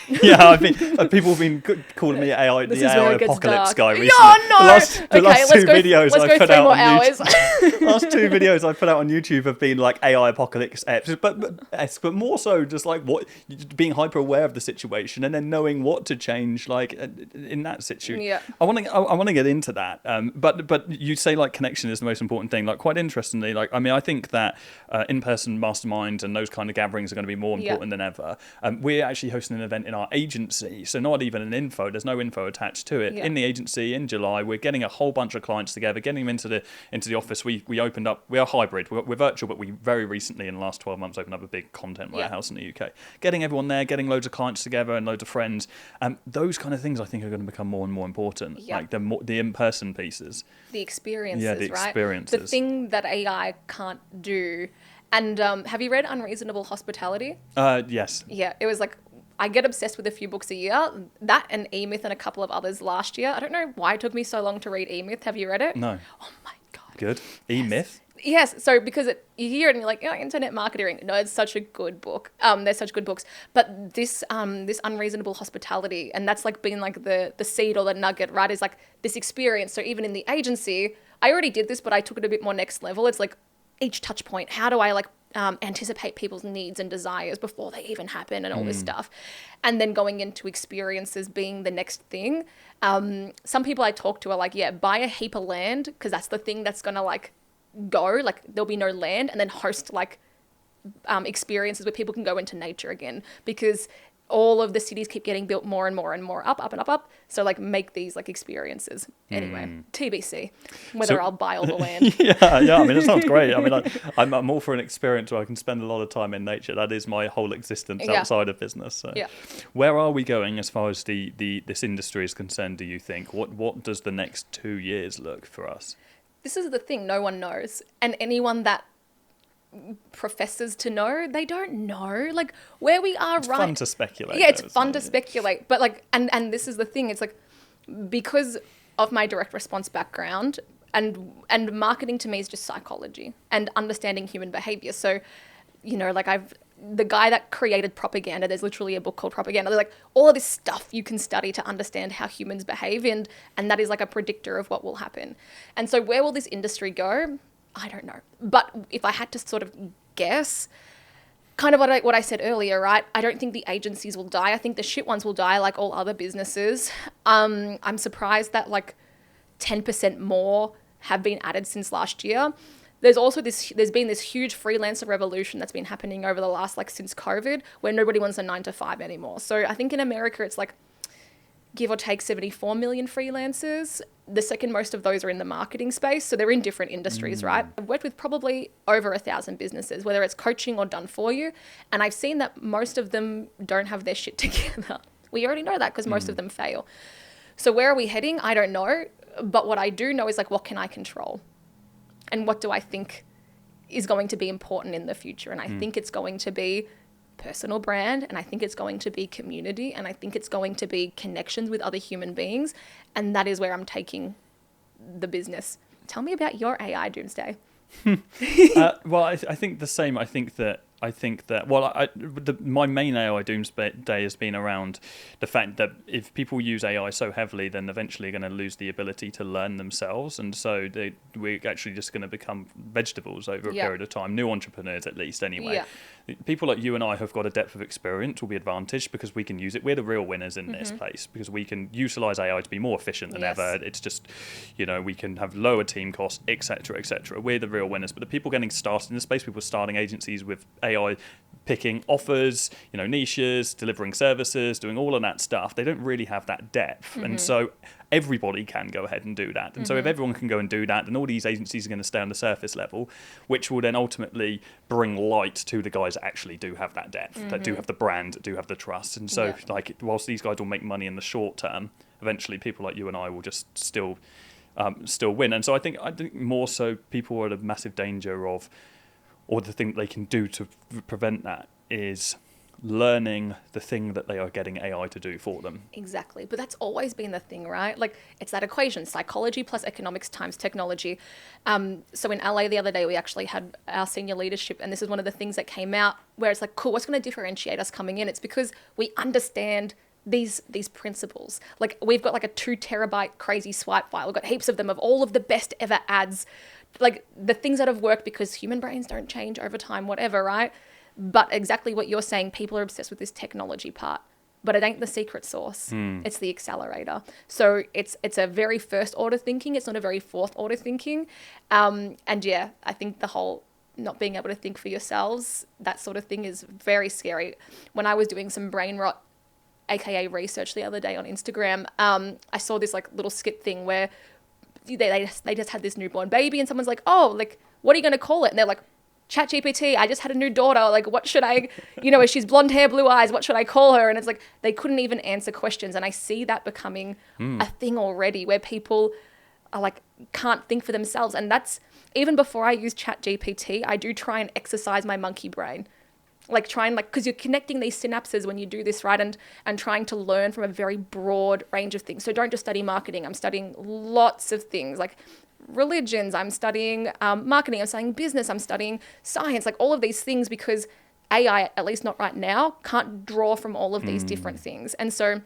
Yeah, I think people have been calling me AI, the AI apocalypse guy recently. No. The last two videos I put out on hours. YouTube, last 2 videos I put out on YouTube have been like AI apocalypse episodes, but more so just like being hyper aware of the situation and then knowing what to change like in that situation. Yeah. I want to get into that. But you say like connection is the most important thing. Like quite interestingly, like I mean I think that in-person masterminds and those kind of gatherings are going to be more important than ever. We're actually hosting an event in our agency, so not even an info. There's no info attached to it. In the agency in July, we're getting a whole bunch of clients together, getting them into the office. We opened up. We are hybrid. We're virtual, but we very recently in the last 12 months opened up a big content warehouse in the UK. Getting everyone there, getting loads of clients together and loads of friends. Those kind of things I think are going to become more and more important. Like the in-person pieces, the experiences. Yeah, the experiences. Right? The thing that AI can't do. And have you read Unreasonable Hospitality? Yes. Yeah, it was like, I get obsessed with a few books a year. That and E-Myth and a couple of others last year. I don't know why it took me so long to read E-Myth. Have you read it? No. Oh my God. Good. E-Myth? Yes. So because you hear it and you're like, internet marketing. No, it's such a good book. There's such good books. But this Unreasonable Hospitality, and that's like been like the seed or the nugget, right? Is like this experience. So even in the agency, I already did this, but I took it a bit more next level. It's like, each touch point, how do I like anticipate people's needs and desires before they even happen and all this stuff, and then going into experiences being the next thing. Some people I talk to are like, buy a heap of land because that's the thing that's gonna like go, like there'll be no land, and then host like experiences where people can go into nature again, because all of the cities keep getting built more and more and more up and up. So like make these like experiences. Anyway, TBC, whether I'll buy all the land. Yeah. I mean, it sounds great. I mean, I'm all for an experience where I can spend a lot of time in nature. That is my whole existence outside of business. So. Yeah. Where are we going as far as this industry is concerned, do you think? What does the next 2 years look for us? This is the thing, no one knows. And anyone that professes to know, they don't know like where we are. It's fun to speculate. Yeah, it's fun to speculate, but like and this is the thing, it's like because of my direct response background and marketing to me is just psychology and understanding human behavior. So like the guy that created propaganda, there's literally a book called Propaganda. They're like all of this stuff you can study to understand how humans behave, and that is like a predictor of what will happen. And so where will this industry go? I don't know. But if I had to sort of guess, kind of what I said earlier, right? I don't think the agencies will die. I think the shit ones will die like all other businesses. I'm surprised that like 10% more have been added since last year. There's been this huge freelancer revolution that's been happening over the last, like since COVID, where nobody wants a 9-to-5 anymore. So I think in America, it's like give or take 74 million freelancers. The second most of those are in the marketing space. So they're in different industries, right? I've worked with probably over 1,000 businesses, whether it's coaching or done for you. And I've seen that most of them don't have their shit together. We already know that because most of them fail. So where are we heading? I don't know. But what I do know is like, what can I control? And what do I think is going to be important in the future? And I think it's going to be personal brand, and I think it's going to be community, and I think it's going to be connections with other human beings, and that is where I'm taking the business. Tell me about your AI doomsday. Well, I think the same. I think that my main AI doomsday has been around the fact that if people use AI so heavily, then eventually going to lose the ability to learn themselves, and so we're actually just going to become vegetables over a period of time. New entrepreneurs, at least, anyway. People like you and I have got a depth of experience will be advantaged because we can use it. We're the real winners in this place because we can utilize AI to be more efficient than ever. It's just, we can have lower team costs, etc., etc. We're the real winners. But the people getting started in this space, people starting agencies with AI, picking offers, niches, delivering services, doing all of that stuff, they don't really have that depth. And so everybody can go ahead and do that. And so if everyone can go and do that, then all these agencies are going to stay on the surface level, which will then ultimately bring light to the guys that actually do have that depth, that do have the brand, that do have the trust. And so like, whilst these guys will make money in the short term, eventually people like you and I will just still win. And so I think more so people are at a massive danger of, or the thing they can do to prevent that is learning the thing that they are getting AI to do for them. Exactly. But that's always been the thing, right? Like it's that equation, psychology plus economics times technology. So in LA the other day, we actually had our senior leadership, and this is one of the things that came out where it's like, cool, what's going to differentiate us coming in? It's because we understand these principles. Like we've got like a 2 terabyte crazy swipe file. We've got heaps of them of all of the best ever ads, like the things that have worked because human brains don't change over time, whatever, right? But exactly what you're saying, people are obsessed with this technology part, but it ain't the secret sauce. It's the accelerator. So it's a very first order thinking. It's not a very fourth order thinking. And yeah, I think the whole not being able to think for yourselves, that sort of thing is very scary. When I was doing some brain rot, AKA research the other day on Instagram, I saw this like little skit thing where they just had this newborn baby and someone's like, oh, like, what are you going to call it? And they're like, ChatGPT, I just had a new daughter. Like, what should I, if she's blonde hair, blue eyes, what should I call her? And it's like, they couldn't even answer questions. And I see that becoming a thing already where people are like, can't think for themselves. And that's, even before I use ChatGPT, I do try and exercise my monkey brain. Like because you're connecting these synapses when you do this, right? And trying to learn from a very broad range of things. So don't just study marketing. I'm studying lots of things like religions. I'm studying marketing. I'm studying business. I'm studying science, like all of these things, because AI, at least not right now, can't draw from all of these different things. And so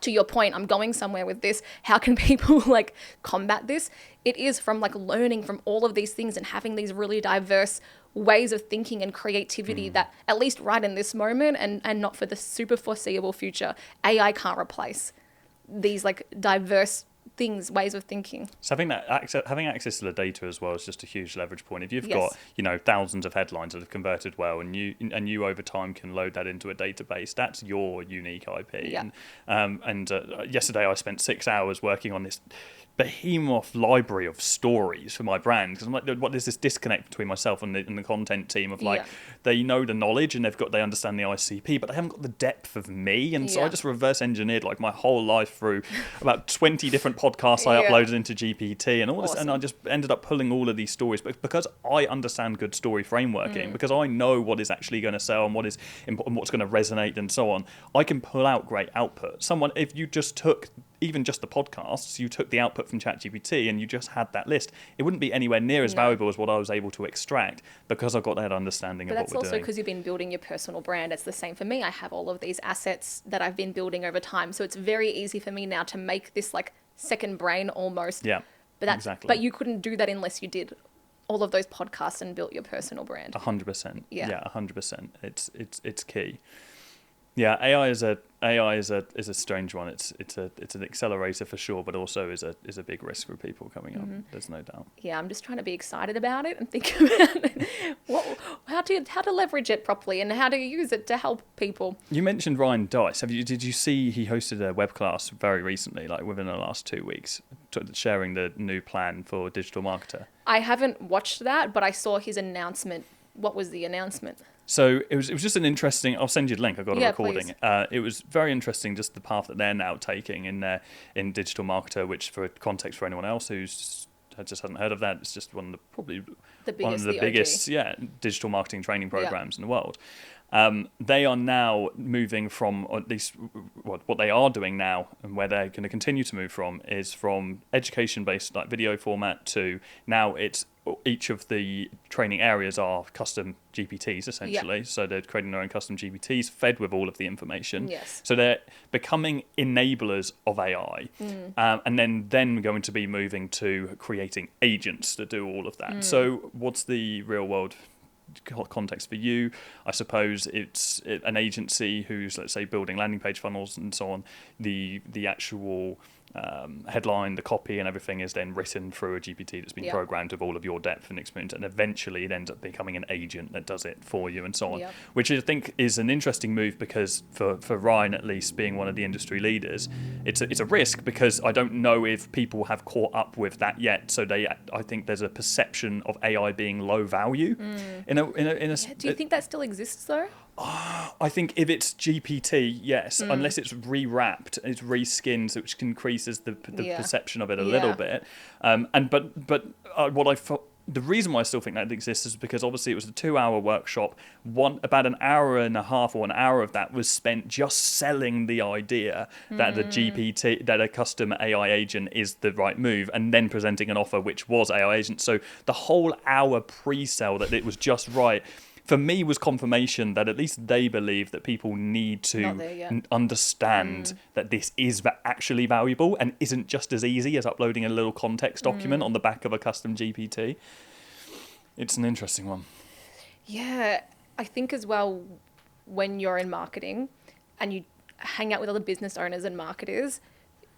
to your point, I'm going somewhere with this. How can people like combat this? It is from like learning from all of these things and having these really diverse ways of thinking and creativity that at least right in this moment and not for the super foreseeable future, AI can't replace these like diverse ways of thinking. So having access to the data as well is just a huge leverage point. If you've Yes. got thousands of headlines that have converted well, and you over time can load that into a database, that's your unique IP. Yeah. And yesterday I spent 6 hours working on this behemoth library of stories for my brand, because I'm like, what is this disconnect between myself and the content team of like, they know the knowledge and they understand the ICP, but they haven't got the depth of me. And so I just reverse engineered like my whole life through about 20 different podcasts I uploaded into GPT and all this, and I just ended up pulling all of these stories. But because I understand good story frameworking, because I know what is actually going to sell and what is important, what's going to resonate and so on, I can pull out great output. If you just took even just the podcasts, you took the output from ChatGPT and you just had that list, it wouldn't be anywhere near as valuable as what I was able to extract, because I've got that understanding of what we're doing. But that's also because you've been building your personal brand. It's the same for me. I have all of these assets that I've been building over time. So it's very easy for me now to make this like second brain almost. Yeah, exactly. But you couldn't do that unless you did all of those podcasts and built your personal brand. 100%. Yeah, 100%. It's key. Yeah, AI is a strange one. It's an accelerator for sure, but also is a big risk for people coming up. There's no doubt. Yeah, I'm just trying to be excited about it and think about how to leverage it properly and how to use it to help people. You mentioned Ryan Deiss. Did you see he hosted a web class very recently, like within the last 2 weeks, sharing the new plan for digital marketer? I haven't watched that, but I saw his announcement. What was the announcement? So it was just an interesting. I'll send you the link. I got a recording. Please. It was very interesting, just the path that they're now taking in digital marketer. Which, for context, for anyone else just hasn't heard of that, it's just one of the biggest digital marketing training programs in the world. They are now moving from, or at least what they are doing now, and where they're going to continue to move from, is from education-based like video format to now it's each of the training areas are custom GPTs essentially. Yeah. So they're creating their own custom GPTs fed with all of the information. Yes. So they're becoming enablers of AI, and then going to be moving to creating agents to do all of that. So what's the real world context for you? I suppose it's an agency who's, let's say, building landing page funnels and so on. The actual headline, the copy and everything is then written through a GPT that's been programmed with all of your depth and experience, and eventually it ends up becoming an agent that does it for you and so on, which I think is an interesting move, because for Ryan, at least, being one of the industry leaders, it's a risk, because I don't know if people have caught up with that yet. So I think there's a perception of AI being low value. Do you think that still exists though? I think if it's GPT, yes, unless it's rewrapped, it's reskinned, which increases the perception of it a little bit. The reason why I still think that exists is because obviously it was a 2-hour workshop. About an hour and a half or an hour of that was spent just selling the idea that the GPT, that a custom AI agent is the right move, and then presenting an offer which was AI agent. So the whole hour pre-sale that it was just right, for me, was confirmation that at least they believe that people need to understand that this is actually valuable and isn't just as easy as uploading a little context document on the back of a custom GPT. It's an interesting one. Yeah, I think as well, when you're in marketing and you hang out with other business owners and marketers,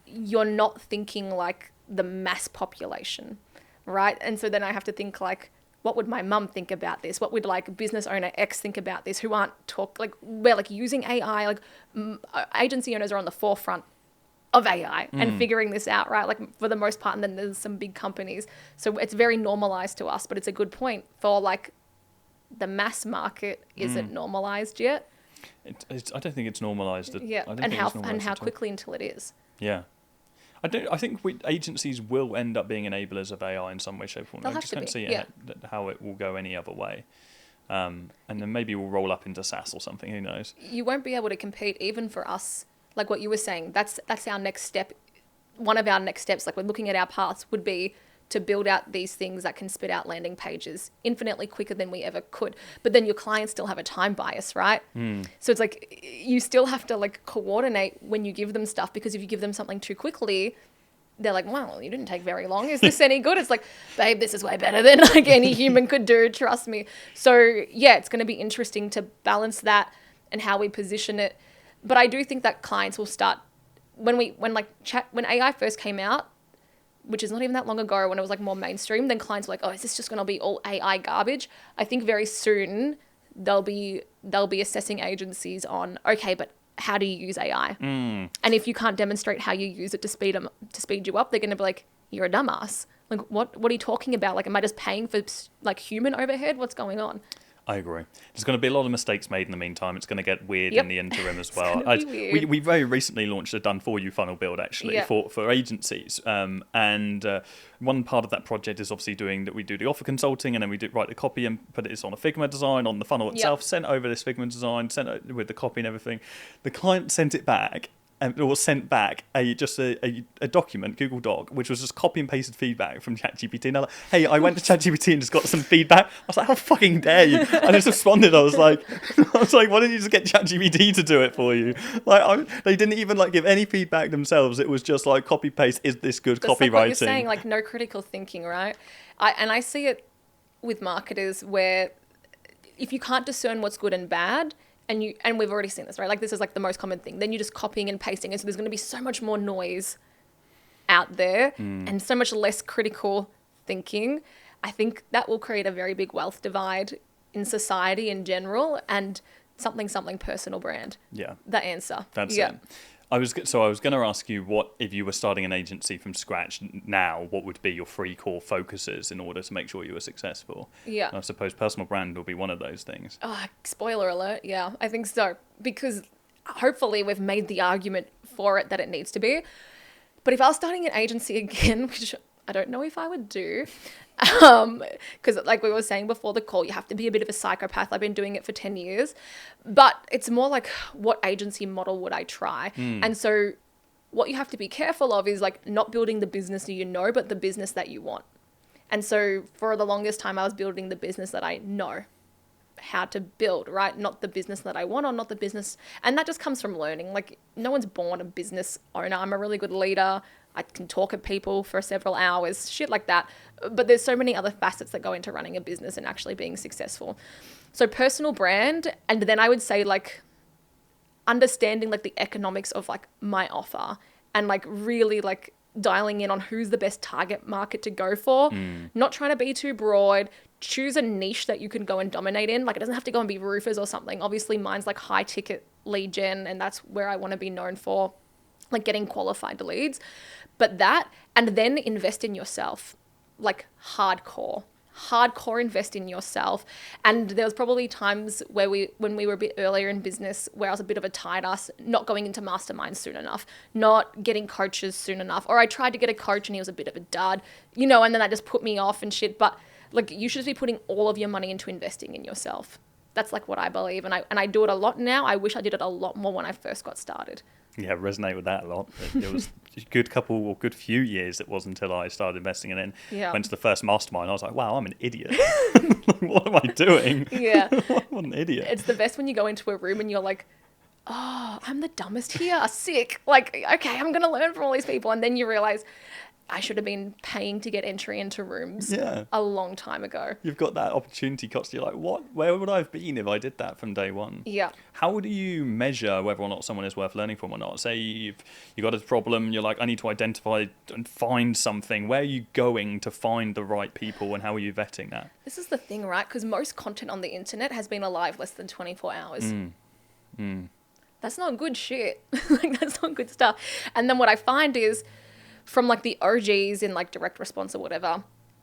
you're not thinking like the mass population, right? And so then I have to think like, what would my mum think about this? What would like business owner X think about this? Who aren't we're like using AI, like agency owners are on the forefront of AI and figuring this out, right? Like for the most part, and then there's some big companies. So it's very normalized to us, but it's a good point for like the mass market isn't normalized yet. I don't think it's normalized. And how quickly until it is. Yeah. I think agencies will end up being enablers of AI in some way, shape, or form. I just don't see how it will go any other way. And then maybe we'll roll up into SaaS or something. Who knows? You won't be able to compete even for us. Like what you were saying, that's our next step. One of our next steps, like we're looking at our paths, would be to build out these things that can spit out landing pages infinitely quicker than we ever could. But then your clients still have a time bias, right? So it's like you still have to like coordinate when you give them stuff, because if you give them something too quickly, they're like, wow, you didn't take very long. Is this any good? It's like, babe, this is way better than like any human could do. Trust me. So yeah, it's going to be interesting to balance that and how we position it. But I do think that clients will start when AI first came out, which is not even that long ago when it was like more mainstream, then clients were like, oh, is this just going to be all AI garbage? I think very soon they'll be assessing agencies on, okay, but how do you use AI? And if you can't demonstrate how you use it to speed you up, they're going to be like, you're a dumbass. Like, what are you talking about? Like, am I just paying for like human overhead? What's going on? I agree. There's going to be a lot of mistakes made in the meantime. It's going to get weird in the interim as well. It's gonna be weird. We very recently launched a done-for-you funnel build, actually, for agencies. And one part of that project is obviously we do the offer consulting, and then we write the copy and put it on a Figma design on the funnel itself, sent over this Figma design, sent it with the copy and everything. The client sent it back. Or sent back a document, Google Doc, which was just copy and pasted feedback from ChatGPT. And they're like, hey, I went to ChatGPT and just got some feedback. I was like, how fucking dare you? I just responded. I was like, why didn't you just get ChatGPT to do it for you? Like, they didn't even like give any feedback themselves. It was just like copy paste. Is this good copywriting? Like what you're saying, like no critical thinking, right? I see it with marketers where if you can't discern what's good and bad, and we've already seen this, right? Like this is like the most common thing. Then you're just copying and pasting. And so there's going to be so much more noise out there and so much less critical thinking. I think that will create a very big wealth divide in society in general, and something personal brand. Yeah. The answer. That's it. I was going to ask you, what if you were starting an agency from scratch now, what would be your 3 core focuses in order to make sure you were successful? Yeah. And I suppose personal brand will be one of those things. Oh, spoiler alert. Yeah, I think so. Because hopefully we've made the argument for it that it needs to be. But if I was starting an agency again, which I don't know if I would do, because like we were saying before the call, you have to be a bit of a psychopath. I've been doing it for 10 years, but it's more like, what agency model would I try? And so what you have to be careful of is like not building the business that you know, but the business that you want. And so for the longest time, I was building the business that I know how to build, right? Not the business that I want, or not the business. And that just comes from learning. Like no one's born a business owner. I'm a really good leader. I can talk at people for several hours, shit like that. But there's so many other facets that go into running a business and actually being successful. So personal brand, and then I would say like understanding like the economics of like my offer, and like really like dialing in on who's the best target market to go for, not trying to be too broad. Choose a niche that you can go and dominate in. Like it doesn't have to go and be roofers or something. Obviously mine's like high ticket lead gen, and that's where I want to be known for, like getting qualified leads. But that, and then invest in yourself, like hardcore invest in yourself. And there was probably times where when we were a bit earlier in business, where I was a bit of a tight ass, not going into masterminds soon enough, not getting coaches soon enough, or I tried to get a coach and he was a bit of a dud, and then that just put me off and shit. But like you should just be putting all of your money into investing in yourself. That's like what I believe, and I do it a lot now. I wish I did it a lot more when I first got started. Yeah, I resonate with that a lot. It was a good few years it was until I started investing, and then went to the first mastermind. I was like, wow, I'm an idiot. What am I doing? Yeah. What an idiot. It's the best when you go into a room and you're like, oh, I'm the dumbest here. Sick. Like, okay, I'm going to learn from all these people. And then you realize I should have been paying to get entry into rooms a long time ago. You've got that opportunity cost. You're like, what? Where would I have been if I did that from day one? Yeah. How do you measure whether or not someone is worth learning from or not? Say you've got a problem, you're like, I need to identify and find something. Where are you going to find the right people, and how are you vetting that? This is the thing, right? Because most content on the internet has been alive less than 24 hours. That's not good shit. Like, that's not good stuff. And then what I find is, from like the OGs in like direct response or whatever,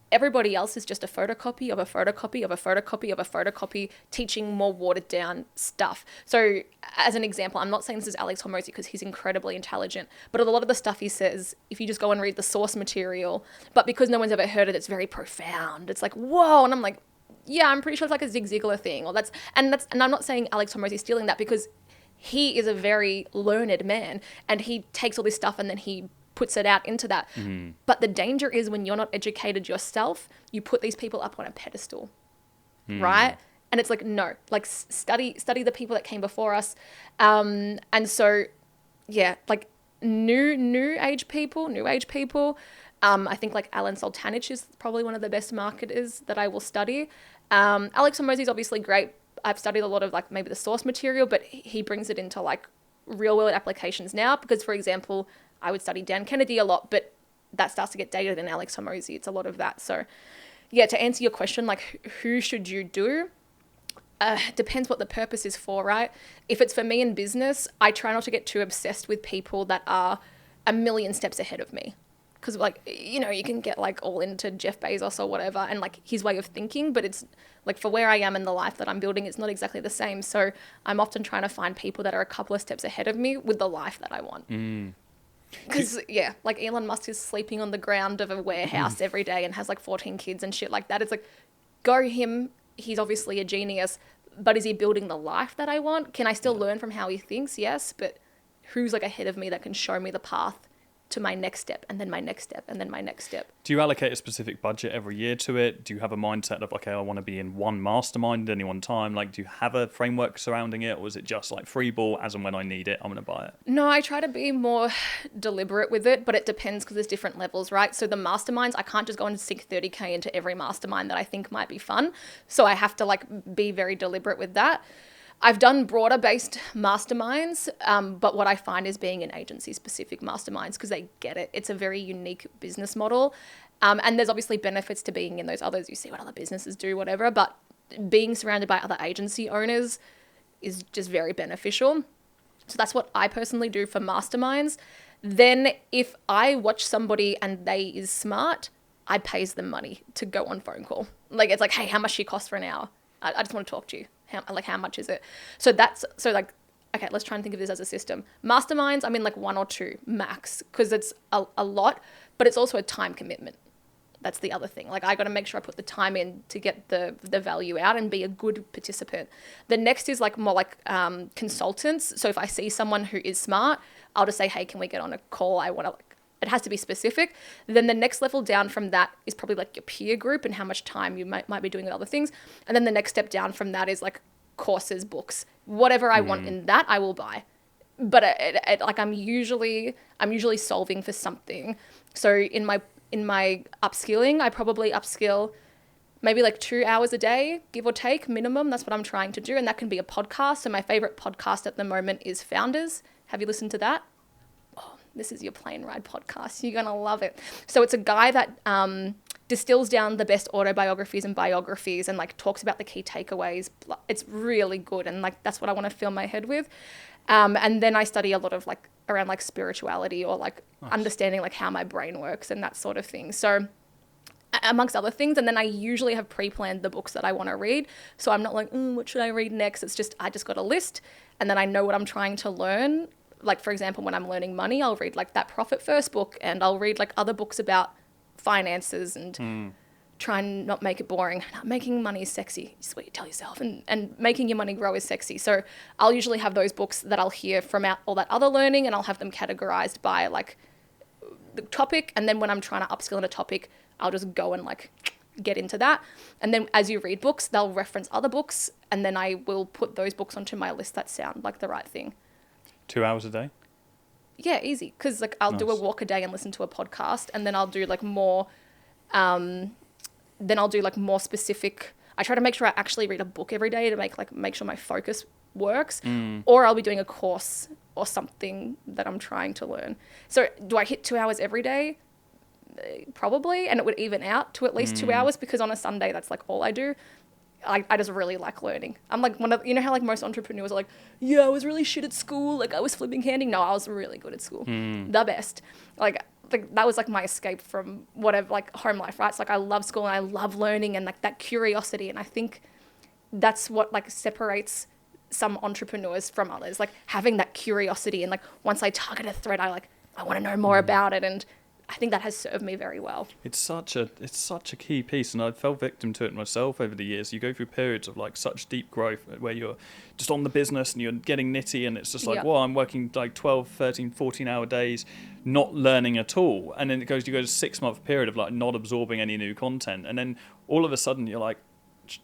everybody else is just a photocopy of a photocopy of a photocopy of a photocopy, teaching more watered down stuff. So as an example, I'm not saying this is Alex Hormozi because he's incredibly intelligent, but a lot of the stuff he says, if you just go and read the source material, but because no one's ever heard it, it's very profound. It's like, whoa. And I'm like, yeah, I'm pretty sure it's like a Zig Ziglar thing, or and I'm not saying Alex Hormozi is stealing that, because he is a very learned man and he takes all this stuff and then he puts it out into that. But the danger is when you're not educated yourself, you put these people up on a pedestal, right? And it's like, no, like study the people that came before us. And so, yeah, like new age people. I think like Alan Soltanich is probably one of the best marketers that I will study. Alex Hormozi is obviously great. I've studied a lot of like maybe the source material, but he brings it into like real world applications now, because for example, I would study Dan Kennedy a lot, but that starts to get dated in Alex Hormozy. It's a lot of that. So yeah, to answer your question, like who should you do? Depends what the purpose is for, right? If it's for me in business, I try not to get too obsessed with people that are a million steps ahead of me. Because, like, you know, you can get, like, all into Jeff Bezos or whatever and, like, his way of thinking, but it's, like, for where I am in the life that I'm building, it's not exactly the same. So I'm often trying to find people that are a couple of steps ahead of me with the life that I want. Because, yeah, like, Elon Musk is sleeping on the ground of a warehouse every day and has, like, 14 kids and shit like that. It's like, go him. He's obviously a genius, but is he building the life that I want? Can I still learn from how he thinks? Yes, but who's, like, ahead of me that can show me the path to my next step, and then my next step, and then my next step. Do you allocate a specific budget every year to it? Do you have a mindset of, okay, I want to be in one mastermind at any one time? Like, do you have a framework surrounding it, or is it just like free ball, as and when I need it, I'm going to buy it? No, I try to be more deliberate with it, but it depends because there's different levels, right? So the masterminds, I can't just go and sink 30K into every mastermind that I think might be fun. So I have to like be very deliberate with that. I've done broader based masterminds, but what I find is being in agency specific masterminds because they get it. It's a very unique business model. And there's obviously benefits to being in those others. You see what other businesses do, whatever, but being surrounded by other agency owners is just very beneficial. So that's what I personally do for masterminds. Then if I watch somebody and they is smart, I pays them money to go on phone call. Like, it's like, hey, how much she cost for an hour? I just want to talk to you. How much is it? So okay, let's try and think of this as a system. Masterminds, I'm in like 1 or 2 max because it's a lot, but it's also a time commitment. That's the other thing. Like, I got to make sure I put the time in to get the value out and be a good participant. The next is like more like consultants. So if I see someone who is smart, I'll just say, hey, can we get on a call? I want to it has to be specific. Then the next level down from that is probably like your peer group and how much time you might be doing with other things. And then the next step down from that is like courses, books, whatever I want in that, I will buy. But like I'm usually solving for something. So in my upskilling, I probably upskill maybe like 2 hours a day, give or take, minimum. That's what I'm trying to do. And that can be a podcast. So my favorite podcast at the moment is Founders. Have you listened to that? This is your plane ride podcast. You're going to love it. So it's a guy that distills down the best autobiographies and biographies and like talks about the key takeaways. It's really good. And like, that's what I want to fill my head with. And then I study a lot of like around like spirituality or like understanding like how my brain works and that sort of thing. So amongst other things. And then I usually have pre-planned the books that I want to read. So I'm not like, what should I read next? It's just, I just got a list and then I know what I'm trying to learn. Like, for example, when I'm learning money, I'll read like that Profit First book and I'll read like other books about finances and try and not make it boring. Making money is sexy, is what you tell yourself, and making your money grow is sexy. So I'll usually have those books that I'll hear from all that other learning and I'll have them categorized by like the topic. And then when I'm trying to upskill in a topic, I'll just go and like get into that. And then as you read books, they'll reference other books and then I will put those books onto my list that sound like the right thing. 2 hours a day? Yeah, easy. Because like I'll do a walk a day and listen to a podcast, and then I'll do like more. Then I'll do like more specific. I try to make sure I actually read a book every day to make sure my focus works. Or I'll be doing a course or something that I'm trying to learn. So do I hit 2 hours every day? Probably, and it would even out to at least 2 hours because on a Sunday that's like all I do. I just really like learning. I'm like you know how like most entrepreneurs are like, yeah, I was really shit at school. Like I was flipping candy. No, I was really good at school. The best. Like that was like my escape from whatever, like home life, right? It's like I love school and I love learning and like that curiosity. And I think that's what like separates some entrepreneurs from others, like having that curiosity. And like once I target a thread, I want to know more about it. And I think that has served me very well. It's such a key piece, and I fell victim to it myself over the years. You go through periods of like such deep growth where you're just on the business and you're getting nitty and it's just like, well, I'm working like 12, 13, 14-hour days, not learning at all. And then you go to a 6-month period of like not absorbing any new content. And then all of a sudden you're like,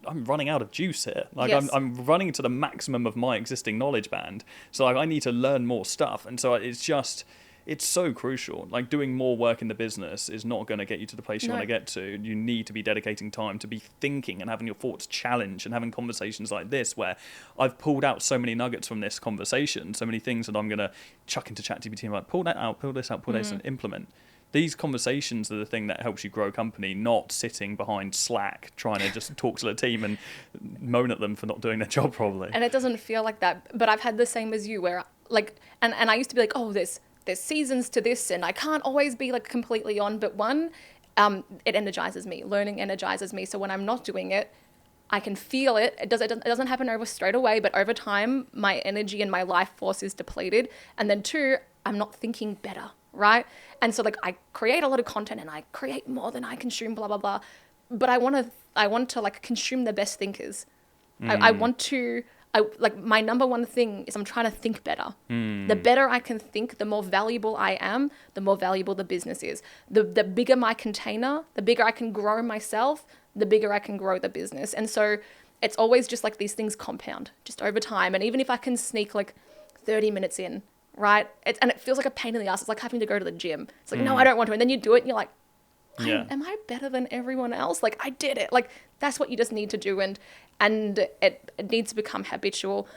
I'm running out of juice here. Like I'm running to the maximum of my existing knowledge band. So like, I need to learn more stuff. And so it's so crucial. Like doing more work in the business is not going to get you to the place you want to get to. You need to be dedicating time to be thinking and having your thoughts challenged and having conversations like this where I've pulled out so many nuggets from this conversation, so many things that I'm going to chuck into ChatGPT and like, pull that out, pull this out, pull this and implement. these conversations are the thing that helps you grow a company, not sitting behind Slack trying to just talk to the team and moan at them for not doing their job properly. And it doesn't feel like that. But I've had the same as you where like, and I used to be like, oh, there's seasons to this and I can't always be like completely on. But it energizes me. Learning energizes me. So when I'm not doing it, I can feel it. It doesn't happen straight away, but over time, my energy and my life force is depleted. And then 2, I'm not thinking better, right? And so like I create a lot of content and I create more than I consume, blah, blah, blah. But I want to like consume the best thinkers. I want to, like my number one thing is I'm trying to think better. The better I can think, the more valuable I am, the more valuable the business is. The bigger my container, the bigger I can grow myself, the bigger I can grow the business. And so it's always just like these things compound just over time. And even if I can sneak like 30 minutes in, right? And it feels like a pain in the ass. It's like having to go to the gym. It's like, no, I don't want to. And then you do it and you're like, am I better than everyone else? Like I did it. Like that's what you just need to do. And it needs to become habitual.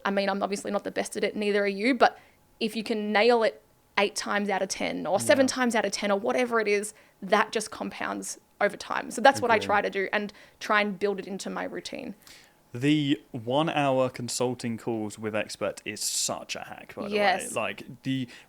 I mean, I'm obviously not the best at it, neither are you, but if you can nail it 8 times out of 10 or 7 times out of 10 or whatever it is, that just compounds over time. So that's what I try to do and try and build it into my routine. The 1-hour consulting calls with expert is such a hack, by the way. Like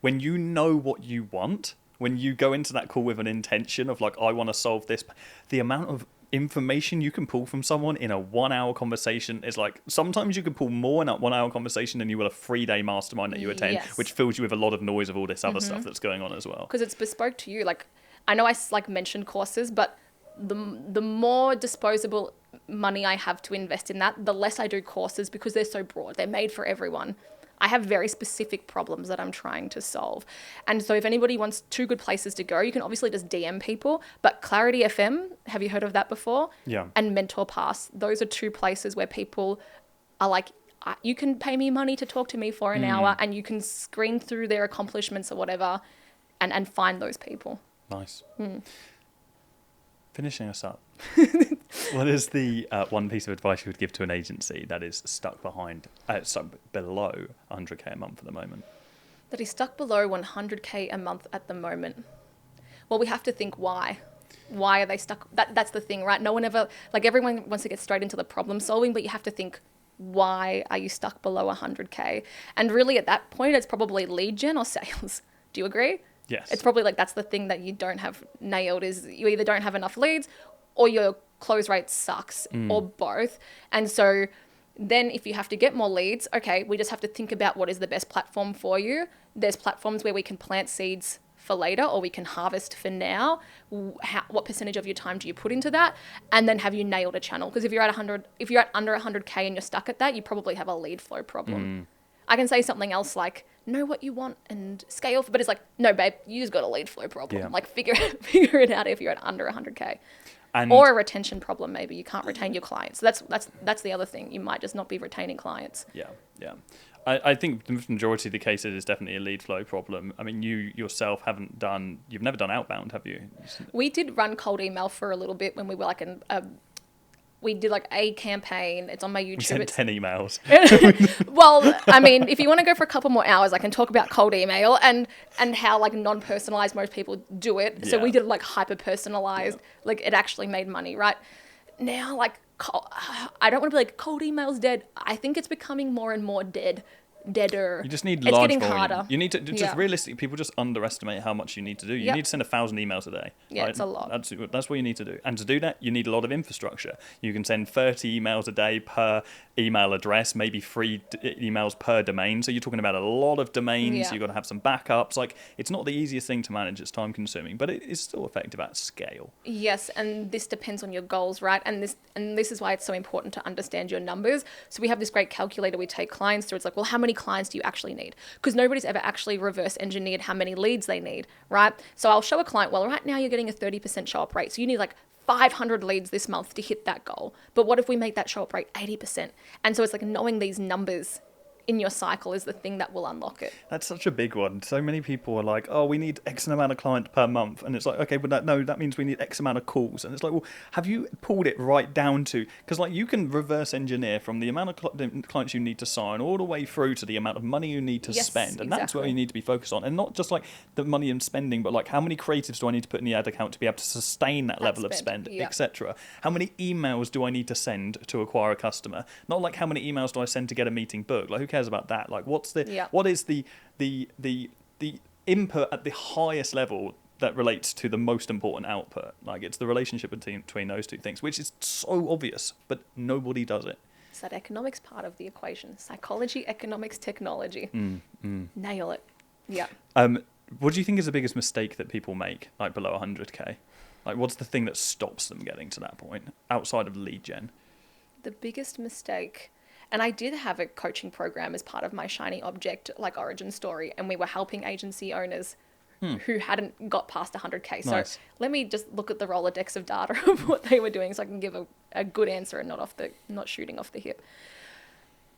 when you know what you want, when you go into that call with an intention of like, I want to solve this, the amount of information you can pull from someone in a 1-hour conversation is like, sometimes you can pull more in that 1-hour conversation than you will a 3-day mastermind that you attend, which fills you with a lot of noise of all this other stuff that's going on as well. Because it's bespoke to you. Like, I know I like mentioned courses, but the more disposable money I have to invest in that, the less I do courses because they're so broad. They're made for everyone. I have very specific problems that I'm trying to solve. And so if anybody wants 2 good places to go, you can obviously just DM people. But Clarity FM, have you heard of that before? Yeah. And Mentor Pass. Those are 2 places where people are like, you can pay me money to talk to me for an hour and you can screen through their accomplishments or whatever and find those people. Nice. Finishing us up. What is the one piece of advice you would give to an agency that is stuck below 100K a month at the moment? That is stuck below 100K a month at the moment. Well, we have to think why. Why are they stuck? That's the thing, right? No one ever, like everyone wants to get straight into the problem solving, but you have to think, why are you stuck below 100K? And really at that point, it's probably lead gen or sales. Do you agree? Yes. It's probably like that's the thing that you don't have nailed is you either don't have enough leads or your close rate sucks or both. And so then if you have to get more leads, okay, we just have to think about what is the best platform for you. There's platforms where we can plant seeds for later or we can harvest for now. What percentage of your time do you put into that? And then have you nailed a channel? Because if you're at under 100K and you're stuck at that, you probably have a lead flow problem. I can say something else like, know what you want and scale, but it's like, no, babe, you just got a lead flow problem. Yeah. Like figure it out if you're at under 100K. Or a retention problem, maybe you can't retain your clients. So that's the other thing. You might just not be retaining clients. Yeah. I think the majority of the cases is definitely a lead flow problem. I mean, you yourself you've never done outbound, have you? We did run cold email for a little bit when we were like we did like a campaign. It's on my YouTube. We sent 10 emails. Well, I mean, if you want to go for a couple more hours, I can talk about cold email and how like non-personalized most people do it. So we did like hyper-personalized, like it actually made money, right? Now, like, I don't want to be like cold email's dead. I think it's becoming more and more deader. You just need it's large getting volume. harder. You need to just realistically, people just underestimate how much you need to do. You need to send 1,000 emails a day. Yeah, right? it's a lot. That's what you need to do. And to do that, you need a lot of infrastructure. You can send 30 emails a day per email address, maybe 3 emails per domain. So you're talking about a lot of domains. Yeah. You've got to have some backups. Like, it's not the easiest thing to manage. It's time consuming, but it is still effective at scale. Yes, and this depends on your goals, right? And this is why it's so important to understand your numbers. So we have this great calculator we take clients through. It's like, well, how many clients do you actually need? Because nobody's ever actually reverse engineered how many leads they need, right? So I'll show a client, well, right now you're getting a 30% show up rate. So you need like 500 leads this month to hit that goal. But what if we make that show up rate 80%? And so it's like knowing these numbers in your cycle is the thing that will unlock it. That's such a big one. So many people are like, oh, we need X amount of clients per month. And it's like, okay, but that means we need X amount of calls. And it's like, well, have you pulled it right down to, because like you can reverse engineer from the amount of clients you need to sign all the way through to the amount of money you need to spend. And that's where you need to be focused on. And not just like the money and spending, but like how many creatives do I need to put in the ad account to be able to sustain that level of spend, etc. How many emails do I need to send to acquire a customer? Not like how many emails do I send to get a meeting booked? Like who cares about that? Like what is the input at the highest level that relates to the most important output? Like it's the relationship between those two things, which is so obvious, but nobody does it. It's that economics part of the equation. Psychology, economics, technology. Nail it. Yeah. What do you think is the biggest mistake that people make, like below 100K? Like what's the thing that stops them getting to that point outside of lead gen? The biggest mistake, and I did have a coaching program as part of my shiny object like origin story, and we were helping agency owners who hadn't got past 100K. Nice. So let me just look at the Rolodex of data of what they were doing so I can give a good answer and not shooting off the hip.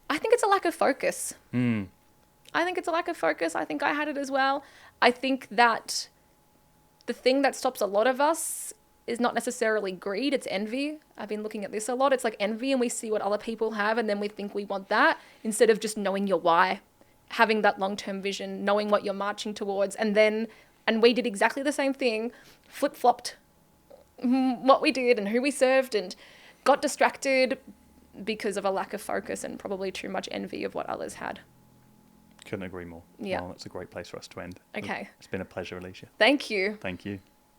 I think it's a lack of focus. I think it's a lack of focus. I think I had it as well. I think that the thing that stops a lot of us is not necessarily greed, it's envy. I've been looking at this a lot. It's like envy, and we see what other people have and then we think we want that, instead of just knowing your why, having that long-term vision, knowing what you're marching towards. And we did exactly the same thing, flip-flopped what we did and who we served, and got distracted because of a lack of focus and probably too much envy of what others had. Couldn't agree more. Yeah. Well, that's a great place for us to end. Okay. It's been a pleasure, Alisha. Thank you. Thank you.